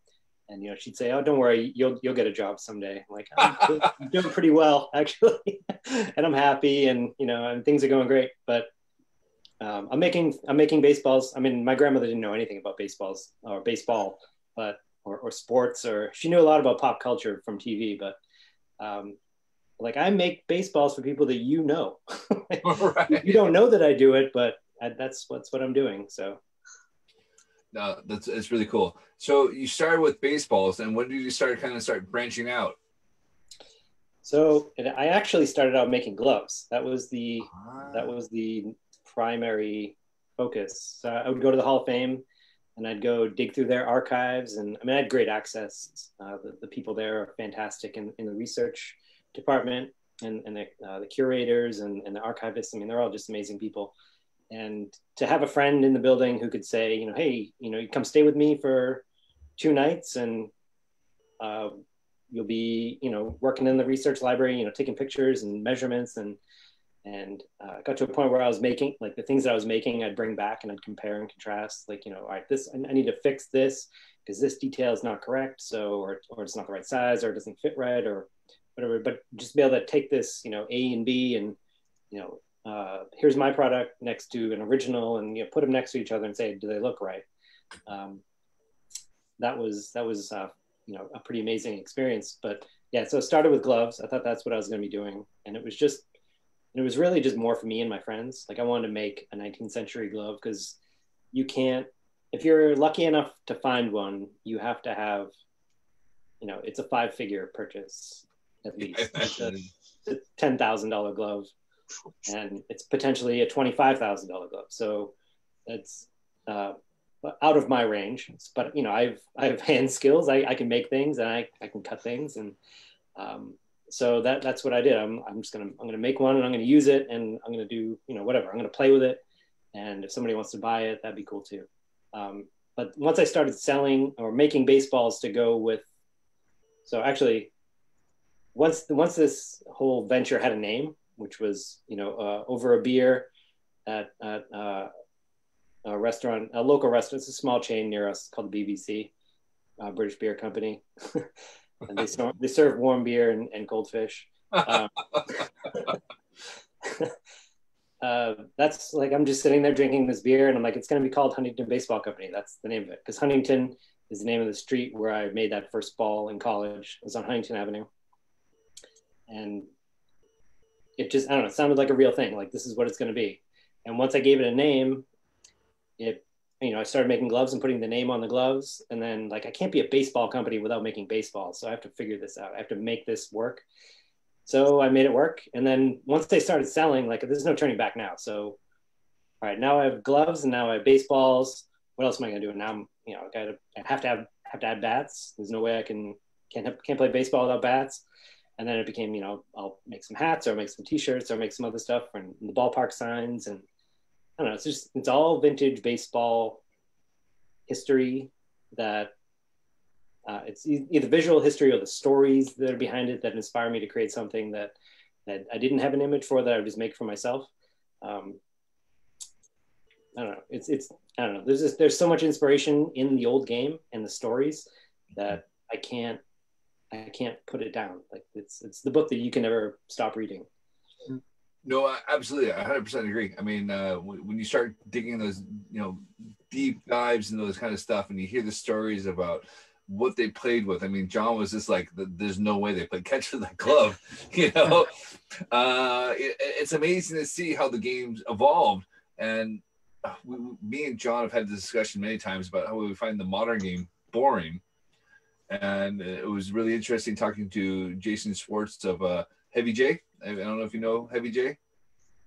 And, you know, she'd say, oh, don't worry, you'll get a job someday. I'm like, I'm doing pretty well, actually. And I'm happy, and, you know, and things are going great. But I'm making baseballs. I mean, my grandmother didn't know anything about baseballs or baseball, but or sports, or she knew a lot about pop culture from TV. But like, I make baseballs for people that you know. Right. You don't know that I do it, but that's what I'm doing. So. No, it's really cool. So you started with baseballs, and when did you start branching out? So I actually started out making gloves. That was the primary focus. So I would go to the Hall of Fame, and I'd go dig through their archives. And I mean, I had great access. The people there are fantastic in the research department, and the curators and the archivists. I mean, they're all just amazing people. And to have a friend in the building who could say, you know, hey, you know, you come stay with me for 2 nights, and you'll be, you know, working in the research library, you know, taking pictures and measurements, and got to a point where I was making, like, the things that I was making, I'd bring back and I'd compare and contrast, like, you know, all right, I need to fix this because this detail is not correct, so or it's not the right size, or it doesn't fit right, or whatever. But just be able to take this, you know, A and B, and, you know, here's my product next to an original, and, you know, put them next to each other and say, do they look right? That was you know, a pretty amazing experience. But yeah, so it started with gloves. I thought that's what I was going to be doing, and it was really just more for me and my friends. Like, I wanted to make a 19th century glove, because you can't, if you're lucky enough to find one, you have to have, you know, it's a 5-figure purchase at least. It's a $10,000 glove. And it's potentially a $25,000 glove. So that's out of my range. But, you know, I have hand skills. I can make things, and I can cut things. And so that's what I did. I'm gonna make one, and I'm gonna use it, and I'm gonna do, you know, whatever. I'm gonna play with it. And if somebody wants to buy it, that'd be cool too. But once I started selling or making baseballs to go with, so actually, once this whole venture had a name, which was, you know, over a beer at a restaurant, a local restaurant. It's a small chain near us called the BBC, British Beer Company. And they serve warm beer and goldfish. That's like, I'm just sitting there drinking this beer, and I'm like, it's going to be called Huntington Baseball Company. That's the name of it, because Huntington is the name of the street where I made that first ball in college. It was on Huntington Avenue. And it just, I don't know, it sounded like a real thing. Like, this is what it's going to be. And once I gave it a name, you know, I started making gloves and putting the name on the gloves. And then, like, I can't be a baseball company without making baseballs. So I have to figure this out. I have to make this work. So I made it work. And then once they started selling, like, there's no turning back now. So, all right, now I have gloves, and now I have baseballs. What else am I going to do? And now I'm, you know, I have to add bats. There's no way I can't play baseball without bats. And then it became, you know, I'll make some hats, or make some T-shirts, or make some other stuff, and the ballpark signs. And I don't know, it's all vintage baseball history that it's either visual history or the stories that are behind it that inspire me to create something that I didn't have an image for, that I would just make for myself. I don't know. I don't know. There's so much inspiration in the old game and the stories that I can't put it down. Like, it's the book that you can never stop reading. No, absolutely. I 100% agree. I mean, when you start digging those, you know, deep dives and those kind of stuff, and you hear the stories about what they played with. I mean, John was just like, there's no way they played catch with that glove, you know. It's amazing to see how the game's evolved. And me and John have had this discussion many times about how we find the modern game boring. And it was really interesting talking to Jason Schwartz of Heavy J. I don't know if you know Heavy J.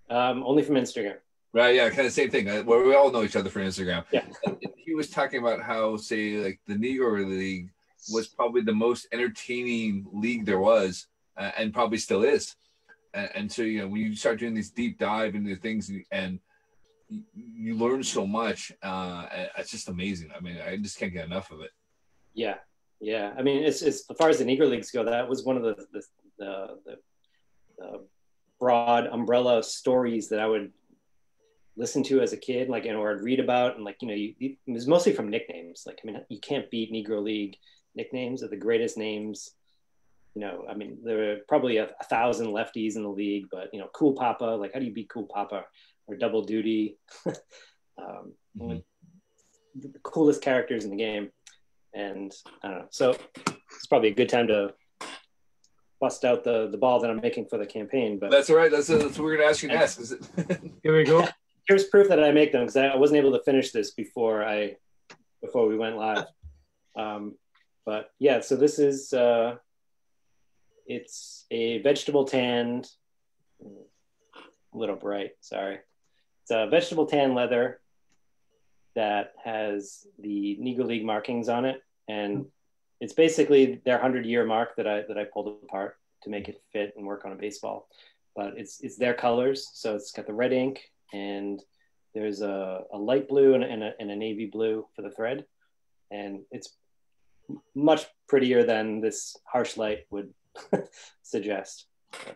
Only from Instagram. Right, yeah, kind of same thing. Where we all know each other from Instagram. Yeah. And he was talking about how, say, like the Negro League was probably the most entertaining league there was, and probably still is. And so, you know, when you start doing these deep dive into things and you learn so much, it's just amazing. I mean, I just can't get enough of it. Yeah, yeah. I mean, it's as far as the Negro Leagues go, that was one of the broad umbrella stories that I would listen to as a kid, like, or I'd read about, and like, you know, it was mostly from nicknames. Like, I mean, you can't beat Negro League nicknames. Are the greatest names. You know, I mean, there are probably 1,000 lefties in the league, but you know, Cool Papa, like, how do you beat Cool Papa? Or Double Duty, the coolest characters in the game. And I don't know. So it's probably a good time to bust out the ball that I'm making for the campaign. But that's all right. That's what we're gonna ask you next. Here we go. Here's proof that I make them, because I wasn't able to finish this before we went live. But yeah, so this is it's a vegetable tanned, a little bright, sorry. It's a vegetable tan leather that has the Negro League markings on it, and it's basically their 100-year mark that I pulled apart to make it fit and work on a baseball. But it's their colors, so it's got the red ink, and there's a light blue and a navy blue for the thread, and it's much prettier than this harsh light would suggest.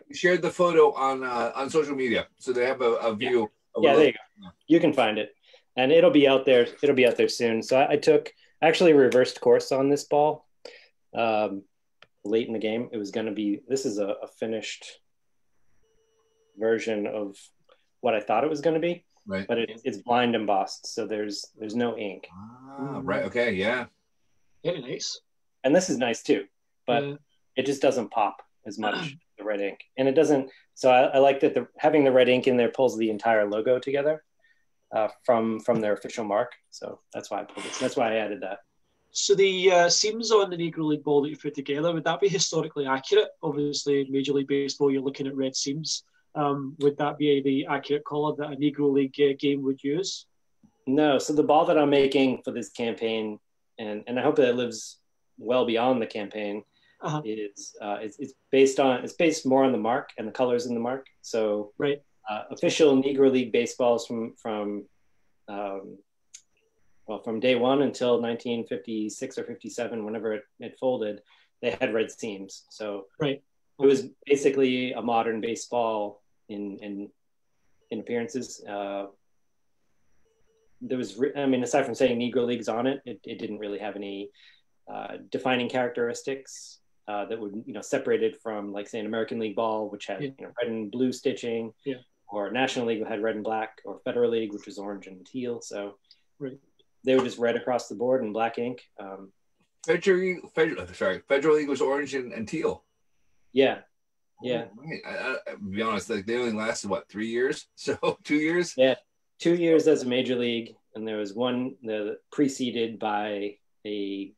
You shared the photo on social media, so they have a view. Yeah. Yeah, there you go. You can find it, and it'll be out there. It'll be out there soon. So I actually reversed course on this ball late in the game. It was going to be. This is a finished version of what I thought it was going to be, right? But it's blind embossed, so there's no ink. Right. Okay. Yeah. Very nice. And this is nice too, but it just doesn't pop as much. The red ink, and it doesn't. So I like that having the red ink in there pulls the entire logo together from their official mark. So that's why I pulled it. That's why I added that. So the seams on the Negro League ball that you put together, would that be historically accurate? Obviously, Major League Baseball, you're looking at red seams. Would that be the accurate color that a Negro League game would use? No. So the ball that I'm making for this campaign, and I hope that it lives well beyond the campaign. It's based more on the mark and the colors in the mark. So right, official Negro League baseballs from day one until 1956 or 57, whenever it folded, they had red seams. So right, it was basically a modern baseball in appearances. There was, I mean, aside from saying Negro Leagues on it, it didn't really have any defining characteristics that would, you know, separated from, like, say, an American League ball, which had you know, red and blue stitching, or National League had red and black, or Federal League, which was orange and teal. So they were just red across the board in black ink. Federal League was orange and teal. Yeah. I'll be honest, like, they only lasted 3 years? So 2 years? Yeah, 2 years as a major league, and there was one preceded by a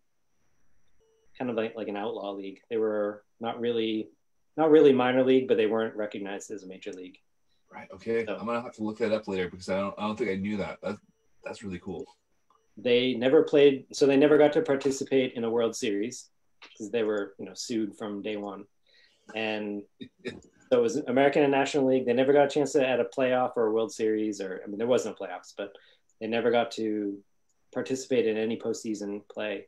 kind of like an outlaw league. They were not really minor league, but they weren't recognized as a major league. Right. Okay. So I'm gonna have to look that up later, because I don't think I knew that. That's really cool. They never played, so they never got to participate in a World Series because they were, you know, sued from day one. And so it was American and National League. They never got a chance to add a playoff or a World Series, or, I mean, there was no playoffs, but they never got to participate in any postseason play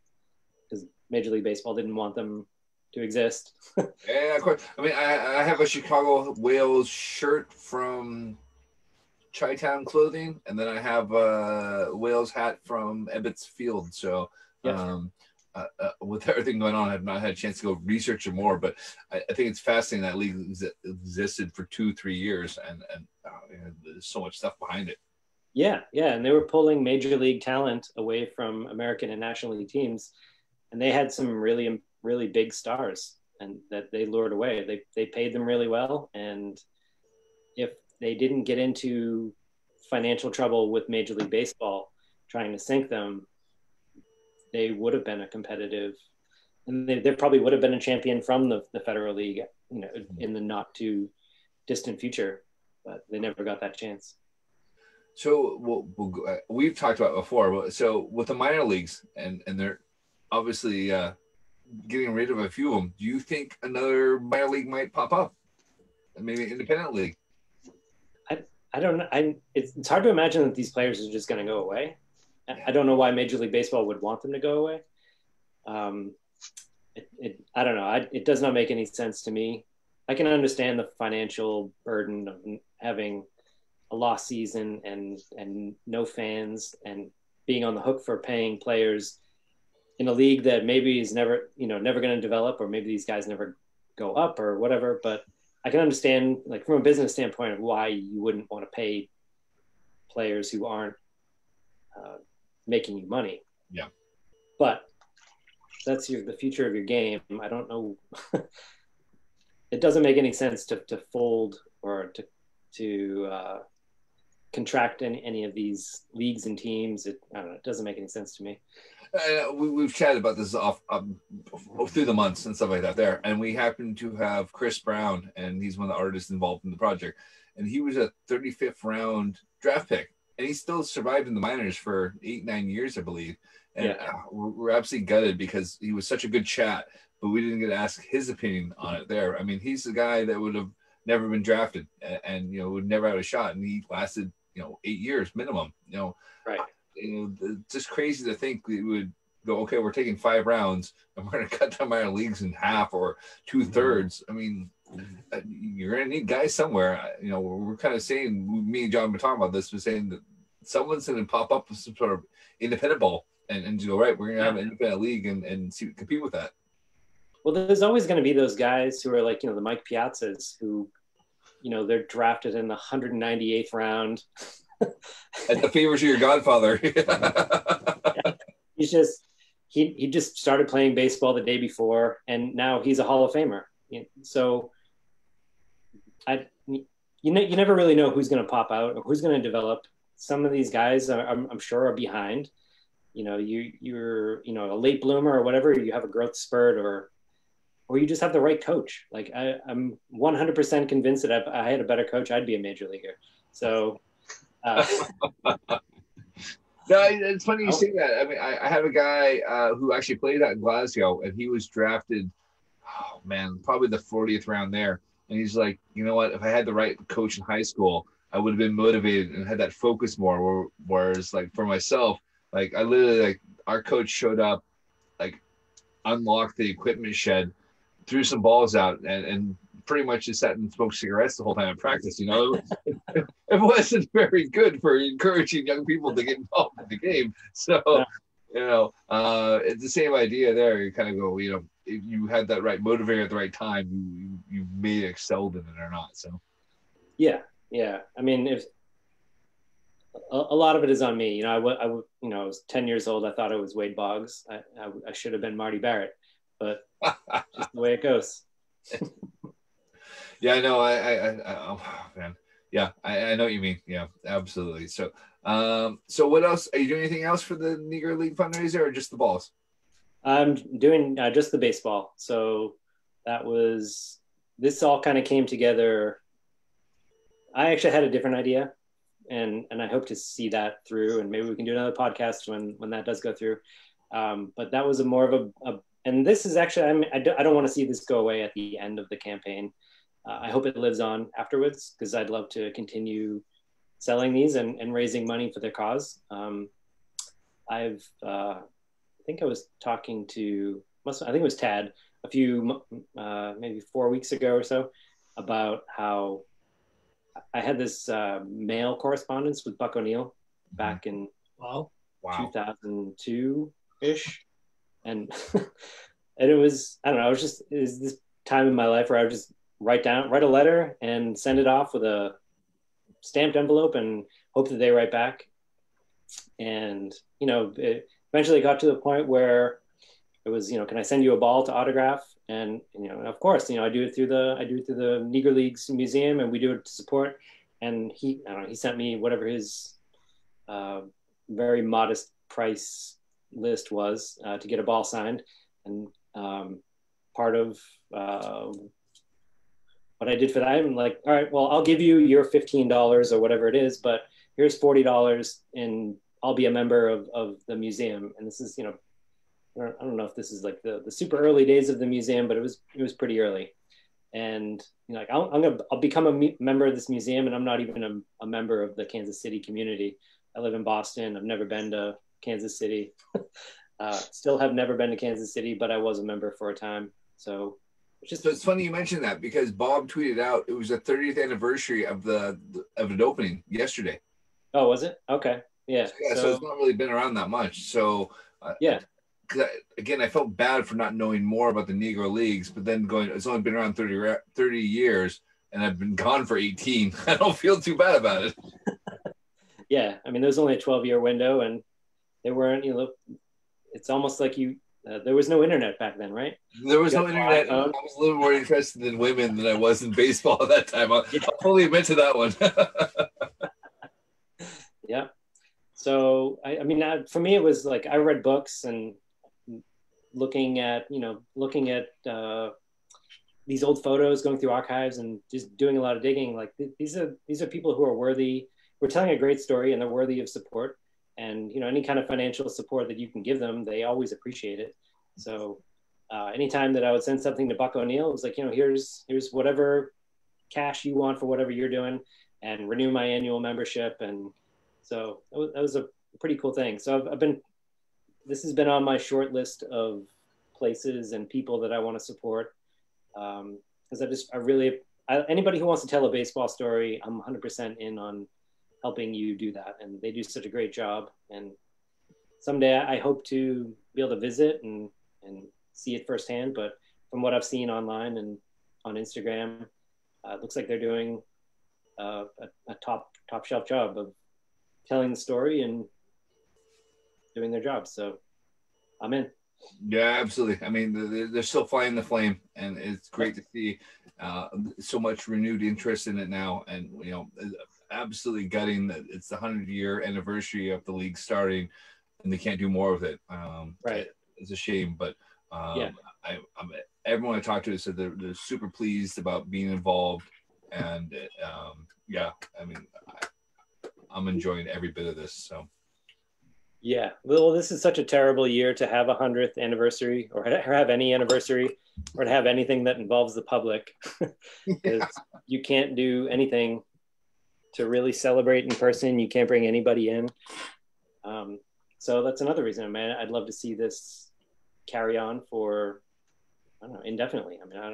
because Major League Baseball didn't want them to exist. Yeah, of course. I mean, I have a Chicago Whales shirt from Chi-Town Clothing, and then I have a Whales hat from Ebbets Field. So with everything going on, I've not had a chance to go research it more, but I think it's fascinating that league existed for 2-3 years, and there's so much stuff behind it. Yeah, and they were pulling major league talent away from American and National League teams, and they had some really, really big stars, and that they lured away. They paid them really well, and if they didn't get into financial trouble with Major League Baseball trying to sink them, they would have been a competitive, and they probably would have been a champion from the Federal League, you know, in the not too distant future, but they never got that chance. So we've talked about it before. So with the minor leagues, and they're obviously getting rid of a few of them, do you think another minor league might pop up? Maybe an independent league? I don't know. It's hard to imagine that these players are just going to go away. I don't know why Major League Baseball would want them to go away. I don't know. It does not make any sense to me. I can understand the financial burden of having a lost season and no fans and being on the hook for paying players in a league that maybe is never going to develop, or maybe these guys never go up or whatever. But I can understand, like, from a business standpoint, of why you wouldn't want to pay players who aren't making you money. Yeah. But that's the future of your game. I don't know. It doesn't make any sense to fold or to contract any of these leagues and teams. I don't know. It doesn't make any sense to me. We've chatted about this through the months and stuff like that there. And we happen to have Chris Brown, and he's one of the artists involved in the project. And he was a 35th round draft pick. And he still survived in the minors for 8-9 years, I believe. And we're absolutely gutted because he was such a good chat, but we didn't get to ask his opinion on it there. I mean, he's the guy that would have never been drafted and would never have a shot. And he lasted, 8 years minimum, Right. It's just crazy to think we would go, okay, we're taking 5 rounds and we're going to cut down minor leagues in half or 2/3. I mean, you're going to need guys somewhere. We're kind of saying, me and John have been talking about this, we're saying that someone's going to pop up with some sort of independent ball and go, right, we're going to have an independent league and compete with that. Well, there's always going to be those guys who are like, the Mike Piazzas who, they're drafted in the 198th round. At the favors of your godfather. He's just, he just started playing baseball the day before, and now he's a Hall of Famer. So you never really know who's going to pop out or who's going to develop. Some of these guys I'm sure are behind. You're a late bloomer or whatever. You have a growth spurt, or you just have the right coach. Like I'm 100% convinced that if I had a better coach, I'd be a major leaguer. So. No, it's funny you say that. I mean, I have a guy who actually played out in Glasgow, and he was drafted, probably the 40th round there. And he's like, you know what? If I had the right coach in high school, I would have been motivated and had that focus more. Whereas, like, for myself, like, I literally, like, our coach showed up, like, unlocked the equipment shed, threw some balls out, and pretty much just sat and smoked cigarettes the whole time at practice. It wasn't very good for encouraging young people to get involved in the game. So, it's the same idea there. You kind of go, if you had that right motivator at the right time, you may have excelled in it or not. So, yeah. I mean, if a lot of it is on me. I was 10 years old. I thought I was Wade Boggs. I should have been Marty Barrett, but just the way it goes. Yeah, no, oh, man. Yeah, I know what you mean. Yeah, absolutely. So, so what else? Are you doing anything else for the Negro League fundraiser, or just the balls? I'm doing just the baseball. So this all kind of came together. I actually had a different idea, and I hope to see that through, and maybe we can do another podcast when that does go through. But that was more of and this is actually, I don't want to see this go away at the end of the campaign. I hope it lives on afterwards, because I'd love to continue selling these and raising money for their cause. I think I was talking to, I think it was Tad, a few, maybe 4 weeks ago or so, about how I had this mail correspondence with Buck O'Neill back in 2002-ish. And it was, I don't know, it was this time in my life where I would just write a letter and send it off with a stamped envelope and hope that they write back. And, it eventually got to the point where it was, can I send you a ball to autograph? And, of course, I do it through the Negro Leagues Museum, and we do it to support. And he sent me whatever his very modest price list was to get a ball signed. And part of what I did for that. I'm like, all right, well, I'll give you your $15 or whatever it is, but here's $40 and I'll be a member of the museum. And this is, I don't know if this is like the super early days of the museum, but it was pretty early. And like, I'll become a member of this museum, and I'm not even a member of the Kansas City community. I live in Boston. I've never been to Kansas City. Still have never been to Kansas City, but I was a member for a time. So it's funny you mentioned that, because Bob tweeted out it was the 30th anniversary of an opening yesterday. Oh, was it? Okay. Yeah. So it's not really been around that much. So yeah. Because again, I felt bad for not knowing more about the Negro Leagues, but then it's only been around 30 years, and I've been gone for 18. I don't feel too bad about it. Yeah. I mean, there was only a 12-year window, and there weren't, it's almost like there was no internet back then, right? There was no internet. I was a little more interested in women than I was in baseball at that time. I'll fully admit to that one. Yeah. So, I mean, for me, it was like I read books and looking at these old photos, going through archives and just doing a lot of digging. Like these are people who are worthy. We're telling a great story, and they're worthy of support. And any kind of financial support that you can give them, they always appreciate it. So anytime that I would send something to Buck O'Neill, it was like, here's whatever cash you want for whatever you're doing, and renew my annual membership. And so that was a pretty cool thing. So this has been on my short list of places and people that I want to support. Because anybody who wants to tell a baseball story, I'm 100% in on helping you do that. And they do such a great job. And someday I hope to be able to visit and see it firsthand. But from what I've seen online and on Instagram, it looks like they're doing a top shelf job of telling the story and doing their job. So I'm in. Yeah, absolutely. I mean, they're still flying the flame, and it's great to see so much renewed interest in it now. And absolutely gutting that it's the 100-year anniversary of the league starting, and they can't do more with it. Right. It's a shame, but everyone I talked to said they're super pleased about being involved, and I mean, I'm enjoying every bit of this. So. Yeah, well, this is such a terrible year to have a 100th anniversary, or have any anniversary, or to have anything that involves the public, because you can't do anything to really celebrate in person. You can't bring anybody in. So that's another reason, man. I'd love to see this carry on for, I don't know, indefinitely. I mean, I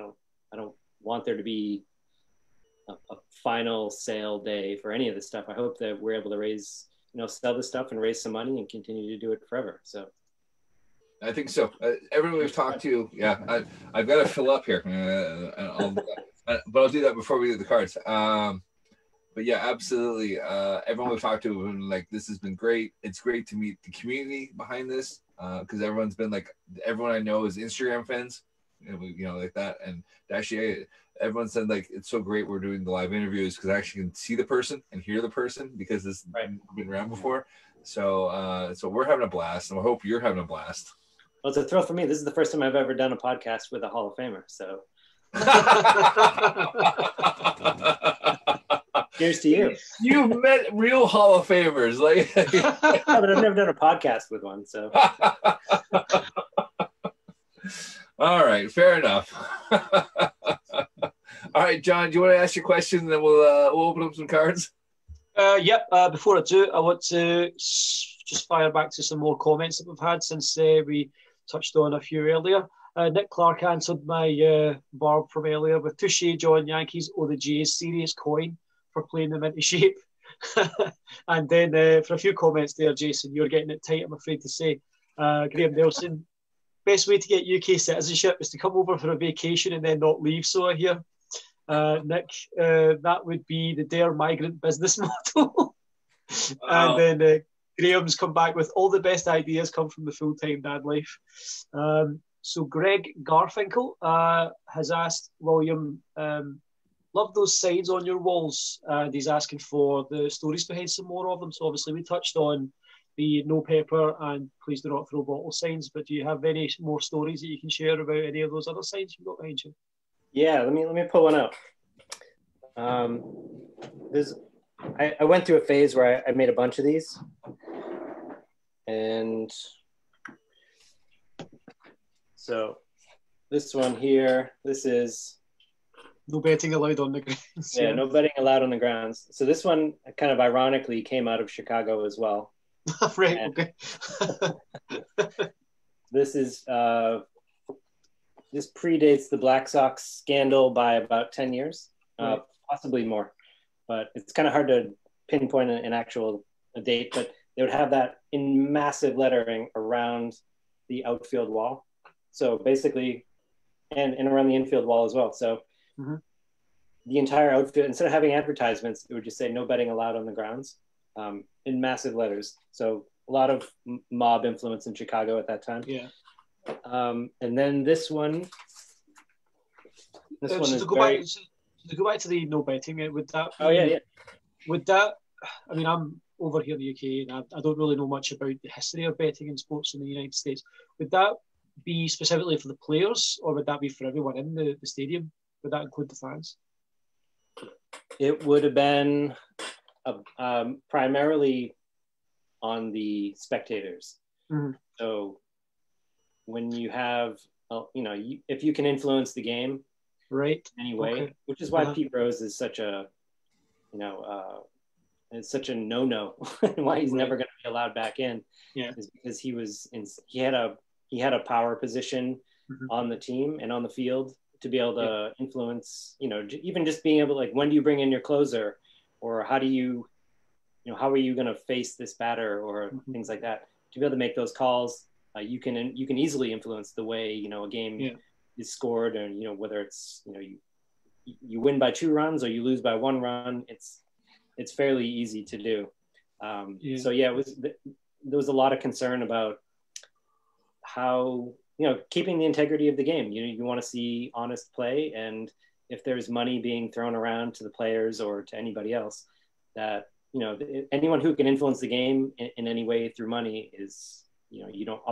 don't want there to be a final sale day for any of this stuff. I hope that we're able to sell this stuff and raise some money and continue to do it forever. So I think so. Everyone we've talked to, I've got to fill up here, but I'll do that before we do the cards. But yeah, absolutely. Everyone we've talked to have been like, this has been great. It's great to meet the community behind this, because everyone's been like, everyone I know is Instagram fans, like that. And actually, everyone said like, it's so great we're doing the live interviews, because I actually can see the person and hear the person, because this has been around before. So we're having a blast, and I hope you're having a blast. Well, it's a thrill for me. This is the first time I've ever done a podcast with a Hall of Famer. So cheers to you. You've met real Hall of Famers. But I've never done a podcast with one. So all right, fair enough. All right, John, do you want to ask your question, and then we'll open up some cards? Before I do, I want to just fire back to some more comments that we've had since we touched on a few earlier. Nick Clark answered my barb from earlier with touche, John. Yankees owe the Jays serious coin for playing them into shape. And then for a few comments there, Jason, you're getting it tight, I'm afraid to say. Graham Nelson, best way to get UK citizenship is to come over for a vacation and then not leave, so I hear. Nick, that would be the Dare migrant business model. Wow. And then Graham's come back with all the best ideas come from the full-time dad life. So Greg Garfinkel has asked William, love those signs on your walls, and he's asking for the stories behind some more of them. So obviously we touched on the no pepper and please do not throw bottle signs, but do you have any more stories that you can share about any of those other signs you've got behind you? Yeah, let me pull one up. I went through a phase where I made a bunch of these, and so this one here, this is no betting allowed on the grounds. Yeah, no betting allowed on the grounds. So this one kind of ironically came out of Chicago as well. Right. And okay. This is this predates the Black Sox scandal by about 10 years, Right. Possibly more. But it's kind of hard to pinpoint an actual date. But they would have that in massive lettering around the outfield wall. So basically, and around the infield wall as well. So the entire outfield, instead of having advertisements, it would just say no betting allowed on the grounds in massive letters. So a lot of mob influence in Chicago at that time. Yeah. And then this one So is to go back to the no betting, would that be, yeah. Would that, I mean, I'm over here in the UK and I don't really know much about the history of betting in sports in the United States. Would that be specifically for the players, or would that be for everyone in the stadium? Would that include the fans? It would have been primarily on the spectators. So when you have, if you can influence the game, right, anyway, okay. Which is why Pete Rose is such a, it's such a no-no, and why he's never going to be allowed back in. Yeah, is because he had a power position on the team and on the field to be able to influence, even just being able to, like, when do you bring in your closer, or how do you, how are you going to face this batter, or things like that. To be able to make those calls, you can easily influence the way, a game is scored, and, whether it's, you win by 2 runs or you lose by 1 run, it's fairly easy to do. So there was a lot of concern about how, keeping the integrity of the game. You want to see honest play, and if there's money being thrown around to the players or to anybody else, that, anyone who can influence the game in any way through money is, you don't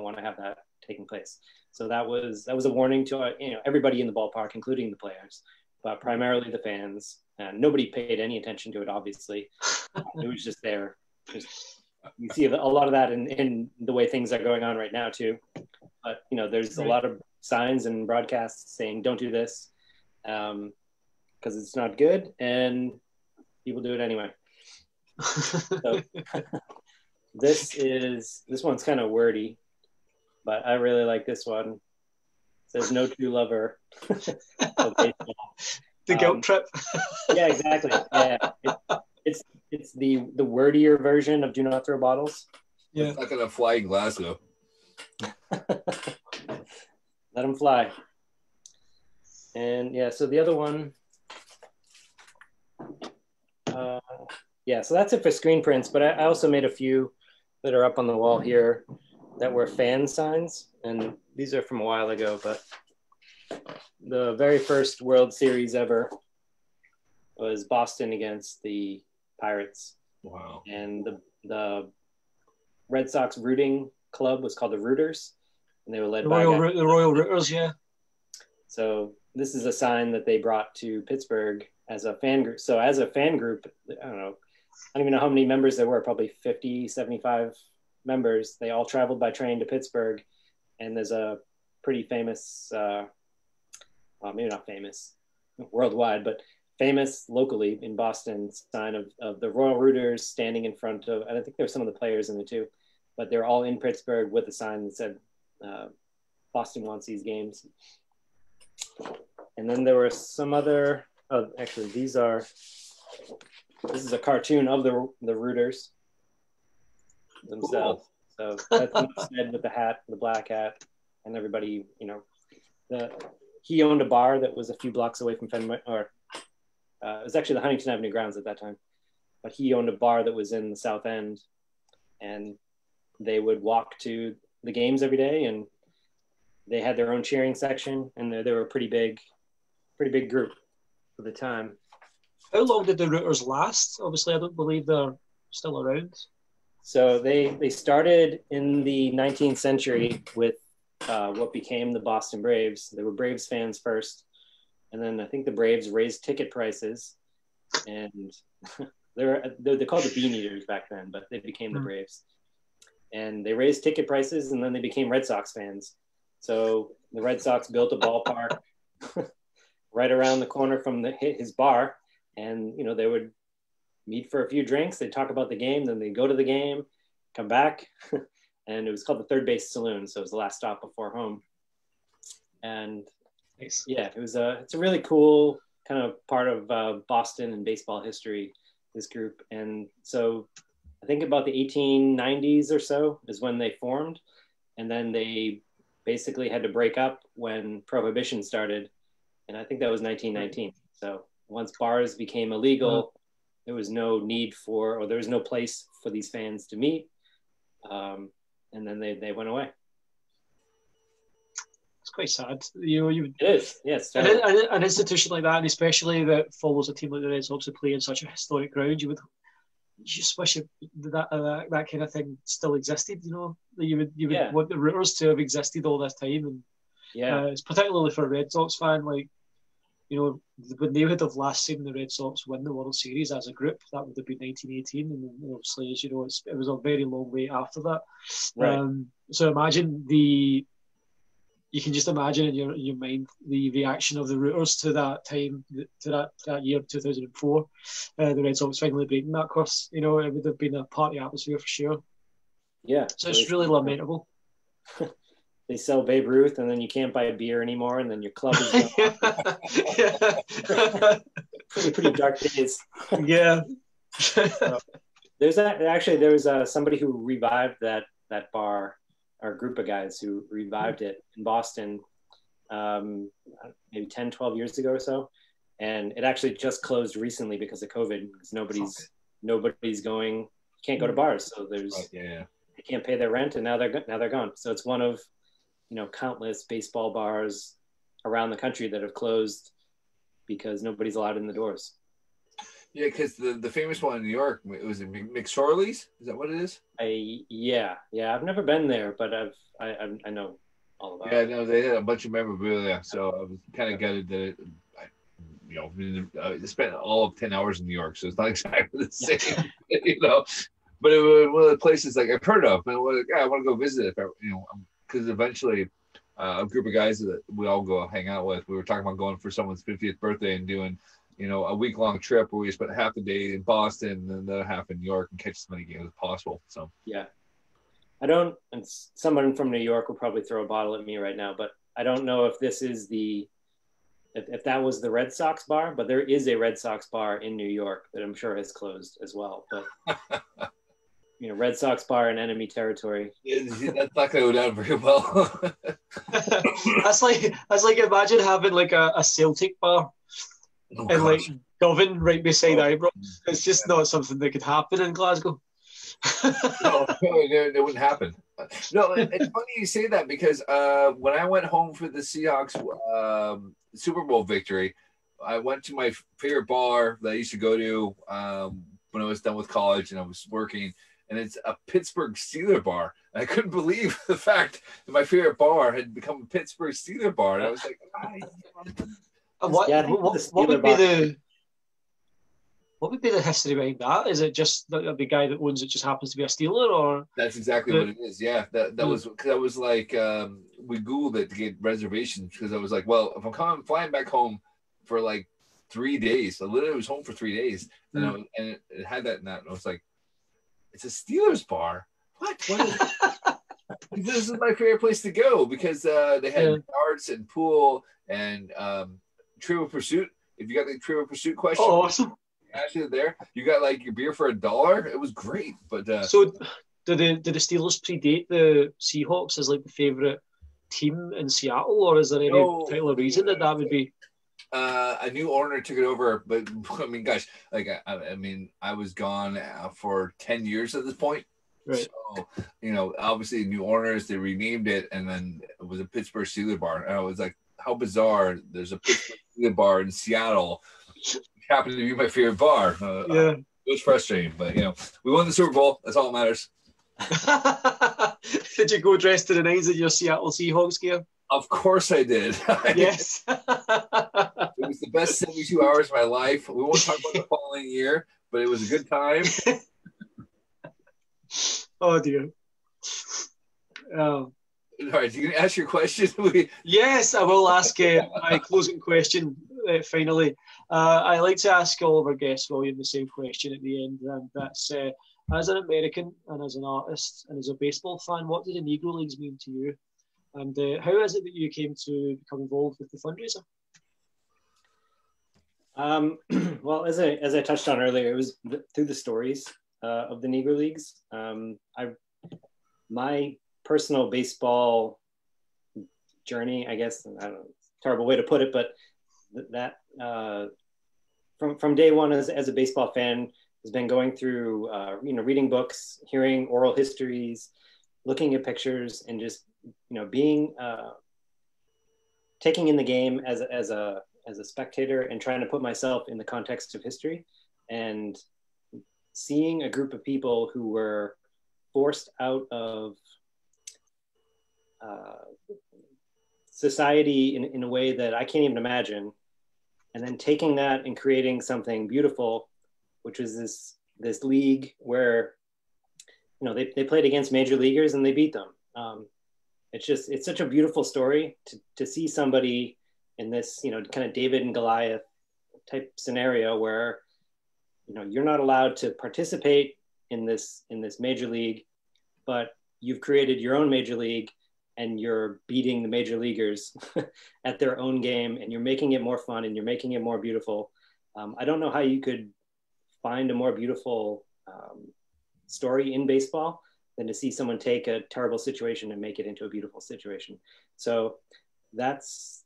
want to have that taking place. So that was a warning to, everybody in the ballpark, including the players, but primarily the fans. And nobody paid any attention to it, obviously. It was just there. You see a lot of that in the way things are going on right now too. But, there's a lot of signs and broadcasts saying, don't do this, because it's not good, and people do it anyway. So this one's kind of wordy, but I really like this one. It says no true lover of baseball. The guilt trip. Yeah, exactly. Yeah, it's the wordier version of do not throw bottles. Yeah, it's not gonna fly in Glasgow. Let them fly. And so the other one, so that's it for screen prints. But I also made a few that are up on the wall here that were fan signs, and these are from a while ago. But the very first World Series ever was Boston against the Pirates. Wow. And the Red Sox rooting club was called the Rooters, and they were led by the Royal Rooters, yeah. So this is a sign that they brought to Pittsburgh as a fan group. So as a fan group, I don't even know how many members there were, probably 50, 75 members. They all traveled by train to Pittsburgh, and there's a pretty famous, maybe not famous worldwide, but famous locally in Boston sign of the Royal Rooters standing in front of, and I think there were some of the players in it too, but they're all in Pittsburgh with a sign that said, Boston wants these games. And then there were some other, actually this is a cartoon of the Rooters themselves. Cool. So that's Ned with the hat, the black hat, and everybody, he owned a bar that was a few blocks away from Fenway, or it was actually the Huntington Avenue grounds at that time, but he owned a bar that was in the South End, and they would walk to the games every day, and they had their own cheering section, and they were a pretty big group for the time. How long did the Rooters last? Obviously, I don't believe they're still around. So they started in the 19th century with what became the Boston Braves. They were Braves fans first, And then I think the Braves raised ticket prices, and they're called the Bean Eaters back then, but they became the Braves. And they raised ticket prices, and then they became Red Sox fans. So the Red Sox built a ballpark right around the corner from his bar, and they would meet for a few drinks. They'd talk about the game, then they'd go to the game, come back, and it was called the Third Base Saloon. So it was the last stop before home. And nice. Yeah, it's a really cool kind of part of Boston and baseball history, this group. And so I think about the 1890s or so is when they formed. And then they basically had to break up when Prohibition started. And I think that was 1919. So once bars became illegal, there was no need for, or there was no place for these fans to meet. And then they went away. It's quite sad. It is, yes. An institution like that, and especially that follows a team like the Red Sox who play in such a historic ground, you just wish that kind of thing still existed. You would want the Rooters to have existed all this time, and it's particularly for a Red Sox fan, like when they would have last seen the Red Sox win the World Series as a group, that would have been 1918, and obviously, as you know, it was a very long way after that. Right. So you can just imagine in your mind the reaction of the Rooters to that time, to that year, 2004, the Red Sox finally breaking that curse. It would have been a party atmosphere for sure. Yeah. So it's really lamentable. They sell Babe Ruth, and then you can't buy a beer anymore, and then your club is gone. pretty dark days. Yeah. There was somebody who revived that bar, or a group of guys who revived it in Boston maybe 10, 12 years ago or so. And it actually just closed recently because of COVID, because nobody's going, can't go to bars. So they can't pay their rent, and now they're gone. So it's one of, countless baseball bars around the country that have closed because nobody's allowed in the doors. Yeah, because the famous one in New York, it was McSorley's. Is that what it is? Yeah. I've never been there, but I know all about it. Yeah, no, they had a bunch of memorabilia, so I was kind of gutted that I spent all of 10 hours in New York, so it's not exactly the same, But it was one of the places like I've heard of, and I want to go visit it, because eventually a group of guys that we all go hang out with, we were talking about going for someone's 50th birthday and doing a week-long trip where we spent half the day in Boston and then the other half in New York and catch as many games as possible. So yeah, and someone from New York will probably throw a bottle at me right now, but I don't know if this is if that was the Red Sox bar, but there is a Red Sox bar in New York that I'm sure has closed as well. But Red Sox bar in enemy territory. That's not going to go down very well. That's like imagine having like a Celtic bar. And like Govan right beside Ibrox. It's just not something that could happen in Glasgow. No, it wouldn't happen. No, it's funny you say that, because when I went home for the Seahawks Super Bowl victory, I went to my favorite bar that I used to go to when I was done with college and I was working, and it's a Pittsburgh Steeler bar. And I couldn't believe the fact that my favorite bar had become a Pittsburgh Steeler bar. And I was like, what would be the history behind that? Is it just the guy that owns it just happens to be a Steeler, or? That's exactly what it is. Yeah, that was, because I was like, we Googled it to get reservations, because I was like, well, if I'm flying back home for like 3 days, I literally was home for 3 days, and it had that in that, and I was like, it's a Steelers bar. What is this is my favorite place to go, because they had darts and pool and Trivial Pursuit. If you got the Trivial Pursuit question, awesome. Actually, there you got like your beer for $1. It was great. But so, did the Steelers predate the Seahawks as like the favorite team in Seattle, or is there any particular reason that would be? A new owner took it over, but I mean, gosh, like I was gone for 10 years at this point. Right. So, obviously new owners, they renamed it, and then it was a Pittsburgh Steelers bar. And I was like, how bizarre! There's a Pittsburgh Steelers bar in Seattle, which happened to be my favorite bar. It was frustrating, but we won the Super Bowl. That's all that matters. Did you go dressed to the nines in your Seattle Seahawks gear? Of course I did. Yes. It was the best 72 hours of my life. We won't talk about the following year, but it was a good time. Oh dear. All right, you can ask your question. Yes, I will ask my closing question finally. I like to ask all of our guests, William, the same question at the end, and that's as an American and as an artist and as a baseball fan, what do the Negro Leagues mean to you? And how is it that you came to become involved with the fundraiser? Well, as I touched on earlier, it was through the stories of the Negro Leagues. My personal baseball journey, I guess, I don't know, terrible way to put it, but that from day one as a baseball fan has been going through, reading books, hearing oral histories, looking at pictures, and just, being, taking in the game as a spectator and trying to put myself in the context of history, and seeing a group of people who were forced out of society in a way that I can't even imagine, and then taking that and creating something beautiful, which was this league where they played against major leaguers and they beat them. It's such a beautiful story to see somebody in this kind of David and Goliath type scenario where you're not allowed to participate in this major league, but you've created your own major league and you're beating the major leaguers at their own game, and you're making it more fun and you're making it more beautiful. I don't know how you could find a more beautiful story in baseball than to see someone take a terrible situation and make it into a beautiful situation. So that's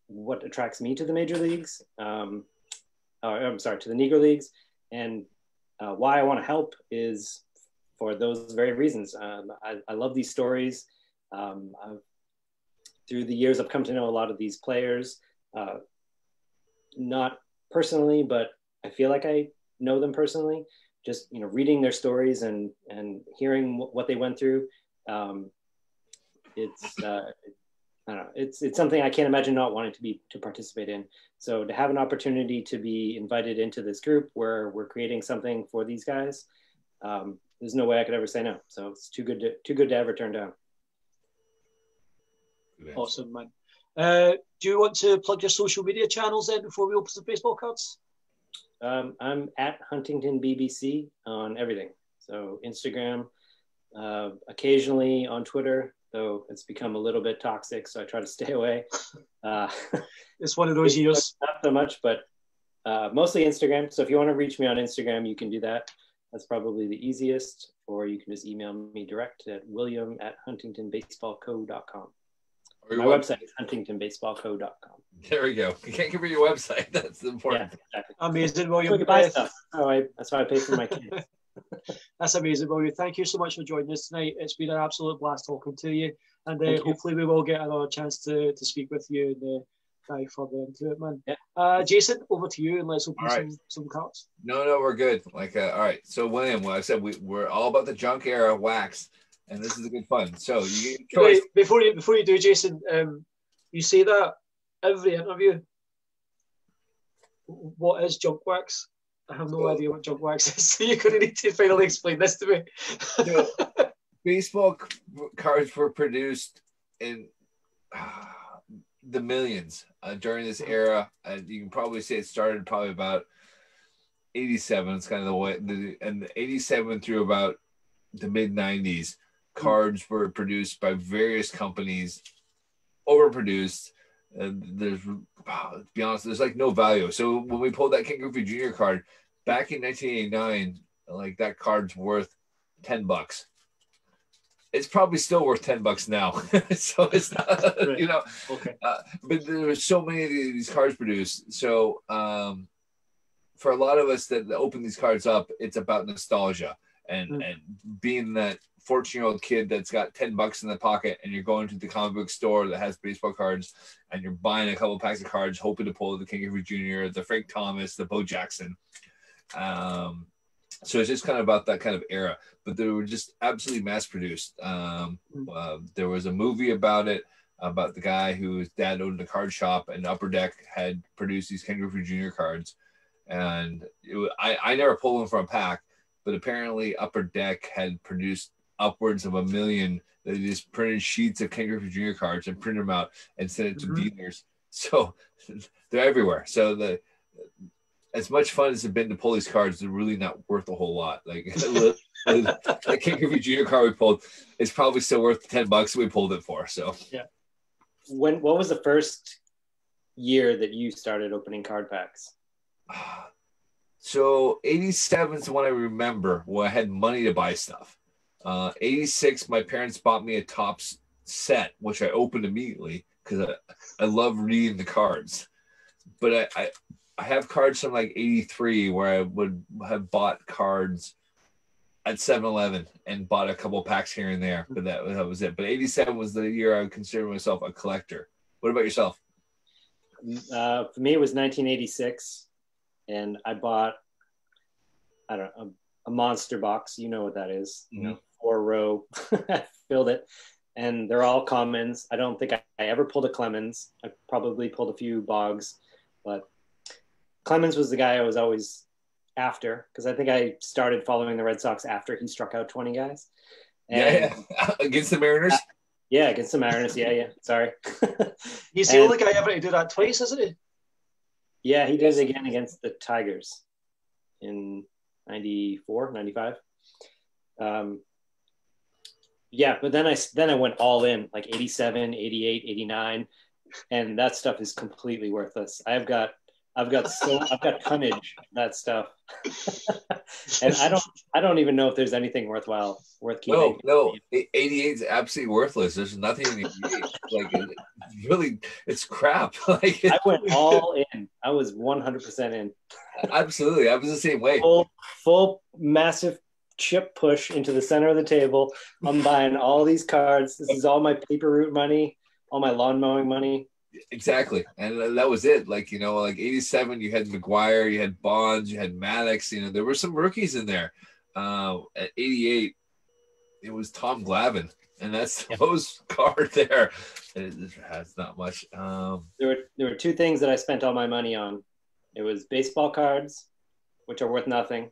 what attracts me to the major leagues. I'm sorry, to the Negro Leagues. And why I want to help is for those very reasons. I love these stories. Through the years, I've come to know a lot of these players, not personally, but I feel like I know them personally. Just reading their stories and hearing what they went through. It's I don't know. It's something I can't imagine not wanting to participate in. So to have an opportunity to be invited into this group where we're creating something for these guys, there's no way I could ever say no. So it's too good to ever turn down. Awesome, man. Do you want to plug your social media channels then before we open some baseball cards? I'm at Huntington BBC on everything. So Instagram, occasionally on Twitter, though it's become a little bit toxic, so I try to stay away. It's one of those years. Not so much, but mostly Instagram. So if you want to reach me on Instagram, you can do that. That's probably the easiest. Or you can just email me direct at william@huntingtonbaseballco.com. My website is huntingtonbaseballco.com. There we go. You can't give her your website. That's the important. Yeah, exactly. Amazing, William. You buy stuff. That's how I pay for my kids. That's amazing, William. Thank you so much for joining us tonight. It's been an absolute blast talking to you, and hopefully we will get another chance to speak with you and dive further into it, man. Yeah. Jason, over to you, and let's open some cards. No, we're good. All right. So William, well, I said we're all about the junk era wax, and this is a good fun. So you get choice. Wait, before you do, Jason, you say that every interview. What is junk wax? I have no idea what junk wax is, so you're going to need to finally explain this to me. Baseball cards were produced in the millions during this era. You can probably say it started probably about 87. It's kind of the way, and 87 through about the mid 90s, cards were produced by various companies, overproduced. To be honest, there's like no value. So when we pulled that Ken Griffey Jr. card back in 1989, like that card's worth $10. It's probably still worth $10 now. So it's not, right. Okay. But there were so many of these cards produced. So for a lot of us that open these cards up, it's about nostalgia and being that 14-year-old kid that's got $10 in the pocket, and you're going to the comic book store that has baseball cards, and you're buying a couple packs of cards, hoping to pull the Ken Griffey Jr., the Frank Thomas, the Bo Jackson. So it's just kind of about that kind of era, but they were just absolutely mass produced. There was a movie about it. about the guy whose dad owned a card shop, and Upper Deck had produced these Ken Griffey Jr. cards. And I never pulled them from a pack, but apparently Upper Deck had produced upwards of 1 million. They just printed sheets of Ken Griffey Jr. cards and printed them out and sent it to dealers. So they're everywhere. So as much fun as it's been to pull these cards, they're really not worth a whole lot. Like the Ken Griffey Jr. card we pulled is probably still worth $10 we pulled it for. So yeah. What was the first year that you started opening card packs? So 87 is the one I remember where I had money to buy stuff. 86, my parents bought me a Topps set, which I opened immediately because I love reading the cards. But I have cards from like 83 where I would have bought cards at 7-Eleven and bought a couple packs here and there, but that was it. But 87 was the year I would consider myself a collector. What about yourself? For me, it was 1986, and I bought, I don't know, a monster box. You know what that is? Mm-hmm. 4-row. I filled it, and they're all commons. I don't think I ever pulled a Clemens. I probably pulled a few Boggs, but Clemens was the guy I was always after, because I think I started following the Red Sox after he struck out 20 guys. And, against the Mariners? Yeah, against the Mariners. Yeah. Sorry. He's the only guy ever to do that twice, isn't he? Yeah, he did it again against the Tigers in 94, 95. Yeah, but then I went all in, like 87, 88, 89, and that stuff is completely worthless. I've got tonnage of that stuff. And I don't even know if there's anything worth keeping. No, 88 is absolutely worthless. There's nothing in 88. Like it's crap. Like I went all in. I was 100% in. Absolutely. I was the same way. Full massive chip push into the center of the table. I'm buying all these cards. This is all my paper route money, all my lawn mowing money. Exactly. And that was it. Like, like 87, you had McGuire, you had Bonds, you had Maddox, there were some rookies in there. At 88, it was Tom Glavine, and that's the most card there. It's not much. There were two things that I spent all my money on. It was baseball cards, which are worth nothing,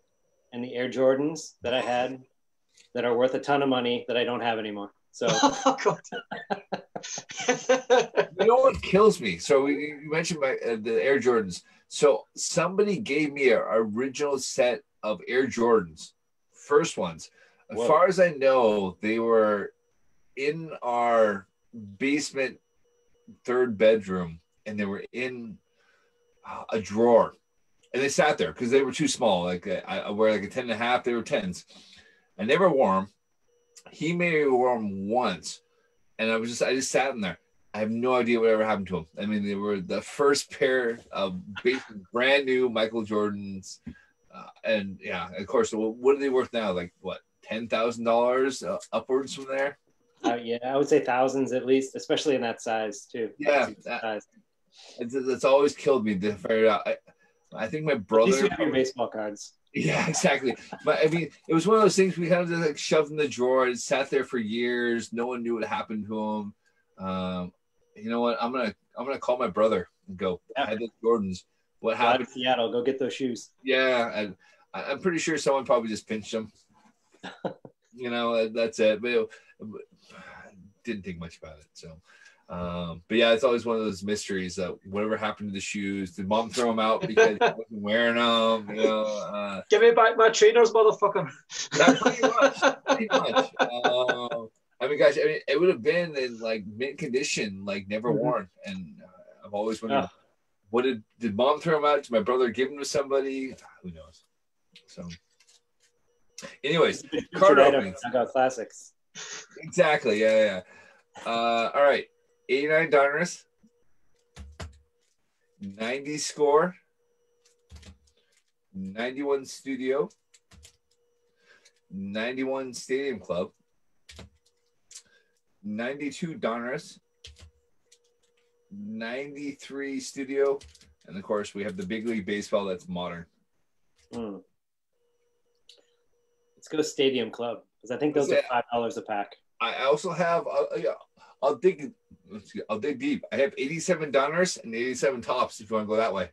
and the Air Jordans that I had that are worth a ton of money that I don't have anymore. So, oh, God. You know what kills me? So you mentioned the Air Jordans. So somebody gave me an original set of Air Jordans, first ones. As far as I know, they were in our basement third bedroom, and they were in a drawer, and they sat there because they were too small. Like I wear like a 10.5. They were 10s. I never wore them. He made me wear them once, and I just sat in there. I have no idea whatever happened to them. I mean, they were the first pair of brand new Michael Jordans, and yeah, of course. What are they worth now? Like what, $10,000 upwards from there? Yeah, I would say thousands at least, especially in that size too. Yeah, that's always killed me to figure it out. I think my brother. At least you have your baseball cards. Yeah, exactly. But I mean, it was one of those things we kind of just like shoved in the drawer. It sat there for years. No one knew what happened to them. You know what? I'm gonna call my brother and go. I had those Jordans. What happened? In Seattle, go get those shoes. Yeah, and I'm pretty sure someone probably just pinched them. That's it. But didn't think much about it. So, but yeah, it's always one of those mysteries that whatever happened to the shoes. Did mom throw them out because he wasn't wearing them? Give me back my trainers, motherfucker. Yeah, pretty much. I mean, guys, it would have been in like mint condition, like never worn. And I've always wondered, what did mom throw them out? Did my brother give them to somebody? Who knows? So, anyways, card openings. I got classics. Exactly. Yeah. All right. 89 Donruss, 90 Score, 91 Studio, 91 Stadium Club, 92 Donruss, 93 Studio, and of course we have the Big League Baseball that's modern. Let's go Stadium Club, because I think those are $5 a pack. I also have I'll think I'll dig deep. I have 87 downers and 87 tops if you want to go that way.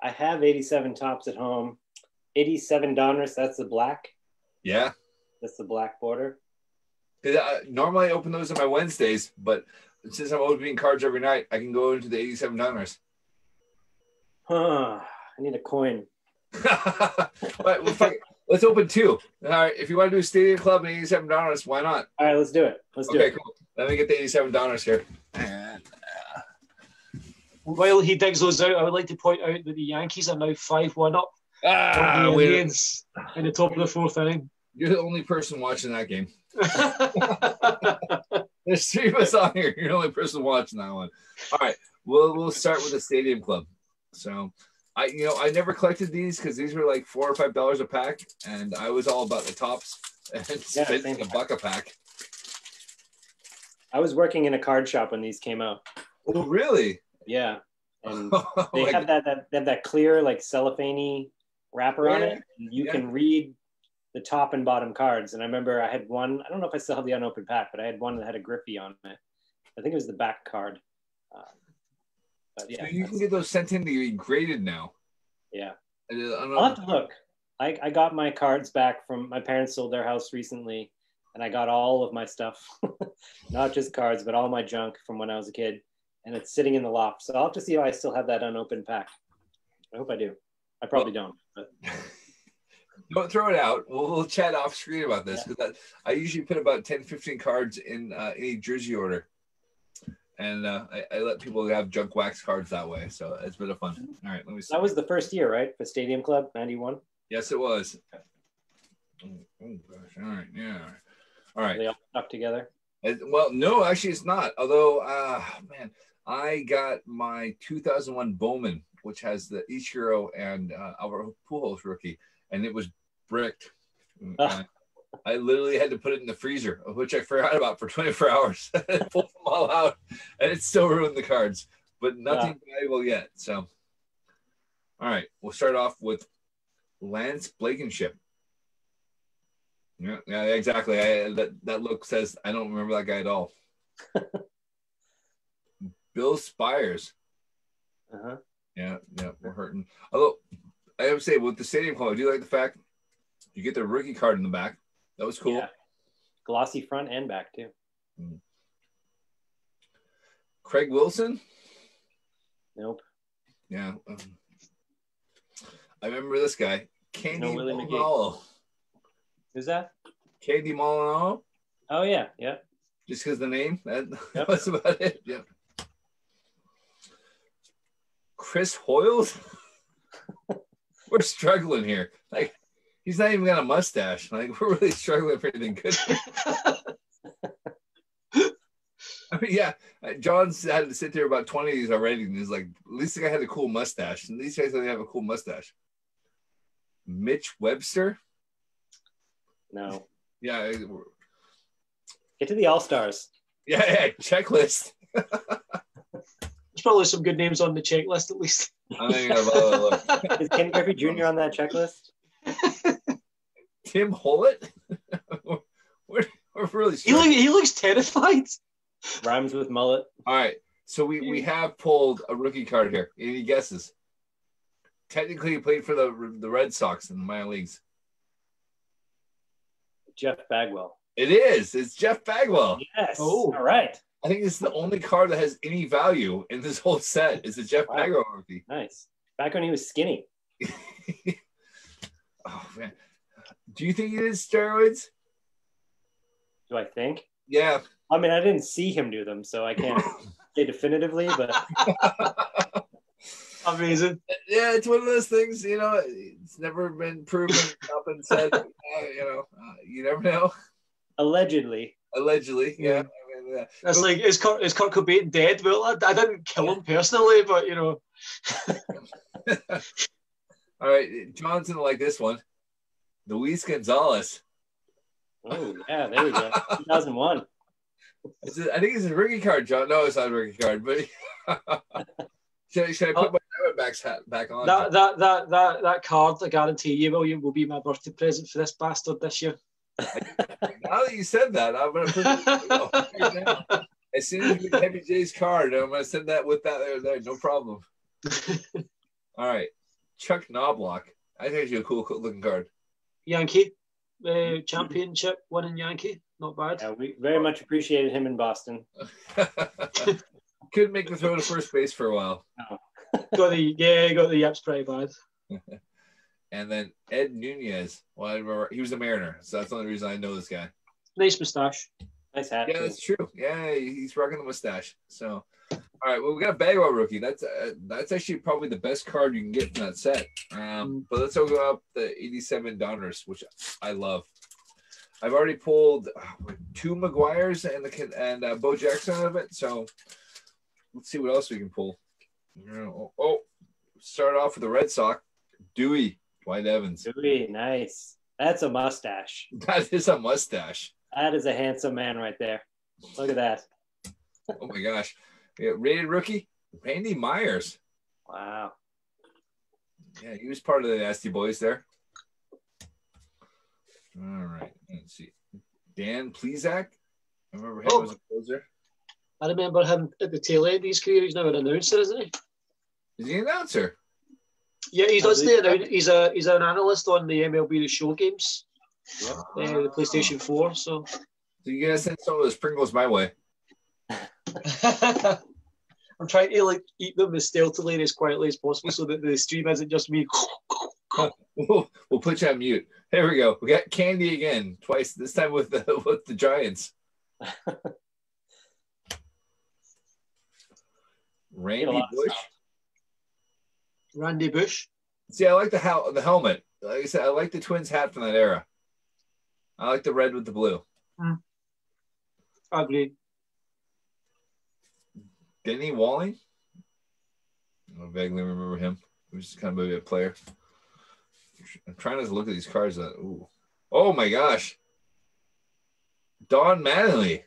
I have 87 tops at home. 87 downers, that's the black? Yeah. That's the black border? Normally I open those on my Wednesdays, but since I'm opening cards every night, I can go into the 87 downers. I need a coin. But let's open 2. All right, if you want to do a Stadium Club and 87 downers, why not? All right, let's do it. Okay, cool. Let me get the 87 downers here. And, while he digs those out, I would like to point out that the Yankees are now 5-1 up on the Indians in the top of the 4th inning. You're the only person watching that game. There's 3 of us on here. You're the only person watching that one. All right, we'll start with the Stadium Club. So, I never collected these because these were like $4 or $5 a pack, and I was all about the tops and spending $1 a pack. I was working in a card shop when these came out. Oh, really? Yeah, and they have that clear like cellophane wrapper on it. And you can read the top and bottom cards. And I remember I had one. I don't know if I still have the unopened pack, but I had one that had a Griffey on it. I think it was the back card. But yeah, so you can get those sent in to be graded now. Yeah, I'll have to look. I got my cards back from my parents sold their house recently, and I got all of my stuff, not just cards, but all my junk from when I was a kid. And it's sitting in the loft. So I'll have to see if I still have that unopened pack. I hope I do. I probably don't. But don't throw it out. We'll chat off screen about this. Because I usually put about 10, 15 cards in any jersey order. And I let people have junk wax cards that way. So it's been a fun. All right, let me see. That was the first year, right? For Stadium Club, 91? Yes, it was. Oh, gosh. All right. Yeah. All right. They all stuck together? Well, no, actually it's not. Although, man, I got my 2001 Bowman, which has the Ichiro and Alvaro Pujols rookie, and it was bricked. I literally had to put it in the freezer, which I forgot about for 24 hours. Pulled them all out, and it still ruined the cards, but nothing valuable yet. So, all right, we'll start off with Lance Blankenship. Yeah, exactly. That look says I don't remember that guy at all. Bill Spires. Yeah, we're hurting. Although I have to say, with the Stadium Club, I do like the fact you get the rookie card in the back. That was cool. Yeah. Glossy front and back too. Craig Wilson. Nope. Yeah. I remember this guy, Candy Molinaro. Who's that? Candy Molinaro. Oh yeah. Just because the name. That's about it. Yep. Chris Hoyles. We're struggling here. Like, he's not even got a mustache. Like, we're really struggling for anything good. I mean, yeah, John's had to sit there about 20 of these already, and he's like, at least the guy had a cool mustache. And these guys don't have a cool mustache. Mitch Webster. No. Yeah. Get to the All-Stars. Yeah, checklist. There's probably some good names on the checklist at least. I think look. Is Ken Griffey Jr. on that checklist? Tim Hollett? we're really struggling. He looks terrified. Rhymes with mullet. All right. So we have pulled a rookie card here. Any guesses? Technically, he played for the Red Sox in the minor leagues. Jeff Bagwell. It is. It's Jeff Bagwell. Yes. Oh, all right. I think it's the only card that has any value in this whole set. Is the Jeff Bagwell rookie. Nice. Back when he was skinny. Oh man. Do you think he did steroids? Do I think? Yeah. I mean, I didn't see him do them, so I can't say definitively, but amazing. Yeah, it's one of those things, it's never been proven, not been said. You never know. Allegedly, yeah. That's like, is Kurt Cobain dead? Well, I didn't kill him personally, but All right, John's gonna like this one. Luis Gonzalez. Oh yeah, there we go. 2001. I think it's a rookie card, John. No, it's not a rookie card, but should I put my Diamondbacks hat back on? That card, I guarantee you, will be my birthday present for this bastard this year. Now that you said that, I'm gonna put it. As soon as you get Heavy J's card, I'm gonna send that with that there. No problem. All right, Chuck Knobloch. That's actually a cool looking card. Yankee, championship winning Yankee. Not bad. Yeah, we very much appreciated him in Boston. Couldn't make the throw to first base for a while. No. got the yips pretty bad. And then Ed Nunez. Well, I remember he was a Mariner, so that's the only reason I know this guy. Nice moustache. Nice hat. Yeah, that's true. Yeah, he's rocking the mustache. So, all right, well, we got a Bagwell rookie. That's actually probably the best card you can get from that set. But let's go up the 87 Donners, which I love. I've already pulled 2 Maguires and Bo Jackson out of it. So let's see what else we can pull. Start off with the Red Sox. Dwight Evans. Dewey, nice. That's a mustache. That is a mustache. That is a handsome man right there. Look at that. Oh my gosh. Yeah, rated rookie, Randy Myers. Wow. Yeah, he was part of the Nasty Boys there. All right. Let's see. Dan Plesac. I remember him as a closer. I remember him at the tail end of his career. He's now an announcer, isn't he? Is he an announcer? Yeah, he does the. He's an analyst on the MLB The Show games. Yep. The PlayStation 4. So you guys send some of those Pringles my way. I'm trying to eat them as stealthily and as quietly as possible so that the stream isn't just me. We'll put you on mute. There we go. We got candy again, twice. This time with the Giants. Randy Bush. Randy Bush. See, I like the helmet. Like I said, I like the Twins hat from that era. I like the red with the blue. Agreed. Denny Walling. I vaguely remember him. He was kind of maybe a player. I'm trying to look at these cards. Ooh. Oh my gosh. Don Mattingly.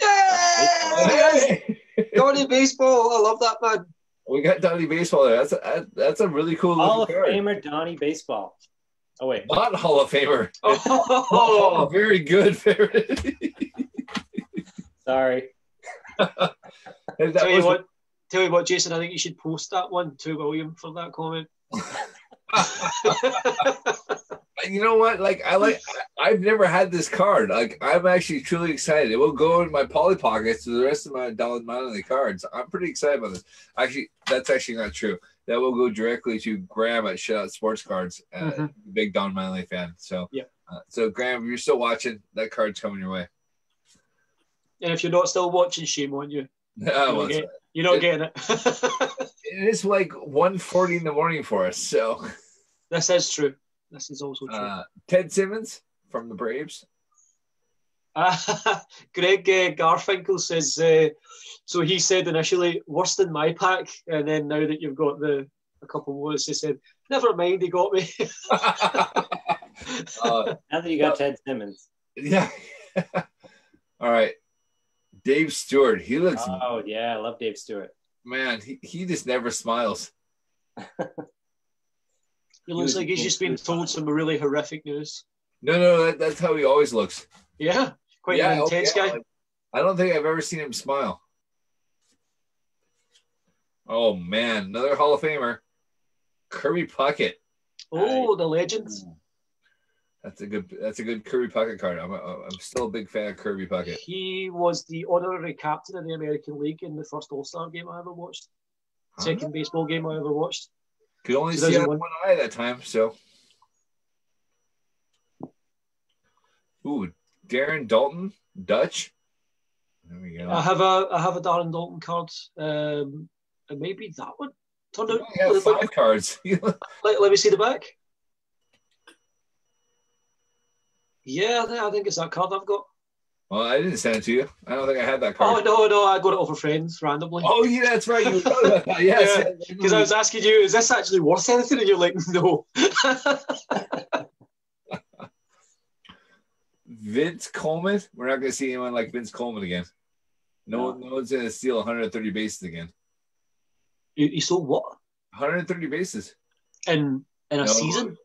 Yay! Donnie Baseball. I love that man. We got Donnie Baseball there. That's a really cool Hall of card. Famer Donnie Baseball. Oh wait. Not Hall of Famer. Oh, very good. Sorry. Tell you what, Jason, I think you should post that one to William for that comment. You know what? I've never had this card. I'm actually truly excited. It will go in my Polly Pockets to the rest of my Don Mattingly cards. I'm pretty excited about this. Actually, that's actually not true. That will go directly to Graham at Shutout Sports Cards, big Don Mattingly fan. So, yeah. So Graham, if you're still watching, that card's coming your way. And if you're not still watching, shame on you. You're not getting it. It is like 1:40 in the morning for us. So this is true. This is also true. Ted Simmons from the Braves. Greg Garfinkel says, so he said initially, worse than my pack. And then now that you've got a couple more, he said, never mind, he got me. Now that you got Ted Simmons. Yeah. All right. Dave Stewart. He looks. Oh, yeah. I love Dave Stewart. Man, he just never smiles. He looks like he's just been told some really horrific news. No, that's how he always looks. Yeah, quite an intense guy. I don't think I've ever seen him smile. Oh man, another Hall of Famer, Kirby Puckett. Oh, the legends. That's a good Kirby Puckett card. I'm still a big fan of Kirby Puckett. He was the honorary captain of the American League in the first All-Star game I ever watched. Second baseball game I ever watched. Could only see out one eye that time, so. Ooh, Darren Dalton, Dutch. There we go. I have a Darren Dalton card. And maybe that one turned out. I have 5 cards. Let me see the back. Yeah, I think it's that card I've got. Well, I didn't send it to you. I don't think I had that card. Oh, no, I got it over friends randomly. Oh, yeah, that's right. You were talking about that. Yes. Because I was asking you, is this actually worth anything? And you're like, no. Vince Coleman. We're not going to see anyone like Vince Coleman again. No one's going to steal 130 bases again. He sold what? 130 bases. In a season?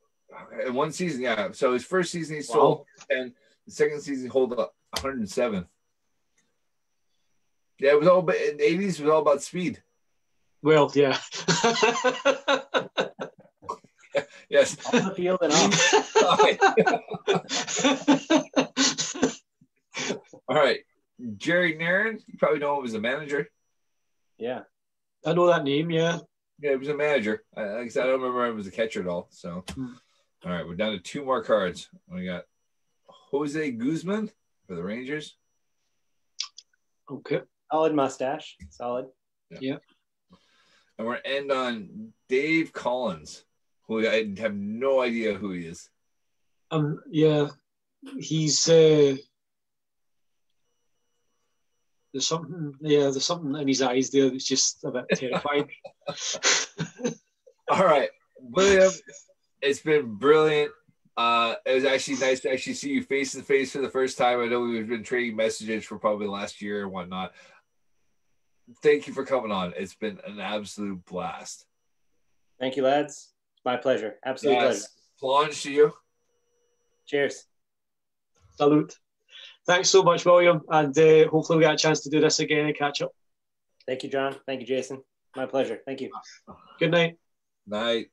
In one season, yeah. So his first season he sold 10. The second season he hold up 107. Yeah, it was all about, in the 80s, it was all about speed. Well, yeah. Yes. On the field and off. All right. Jerry Nairn, you probably know him as a manager. Yeah. I know that name, yeah. Yeah, he was a manager. Like I said, I don't remember him as a catcher at all. So, all right, we're down to 2 more cards. We got Jose Guzman for the Rangers. Okay. Solid mustache. Solid. Yeah. And we're going to end on Dave Collins, who I have no idea who he is. Yeah. He's there's something in his eyes there that's just a bit terrifying. All right, William, it's been brilliant. It was actually nice to actually see you face to face for the first time. I know we've been trading messages for probably last year and whatnot. Thank you for coming on. It's been an absolute blast. Thank you, lads. It's my pleasure. Absolute pleasure. Plunge to you. Cheers. Salute. Thanks so much, William, and hopefully we get a chance to do this again and catch up. Thank you, John. Thank you, Jason. My pleasure. Thank you. Good night. Night.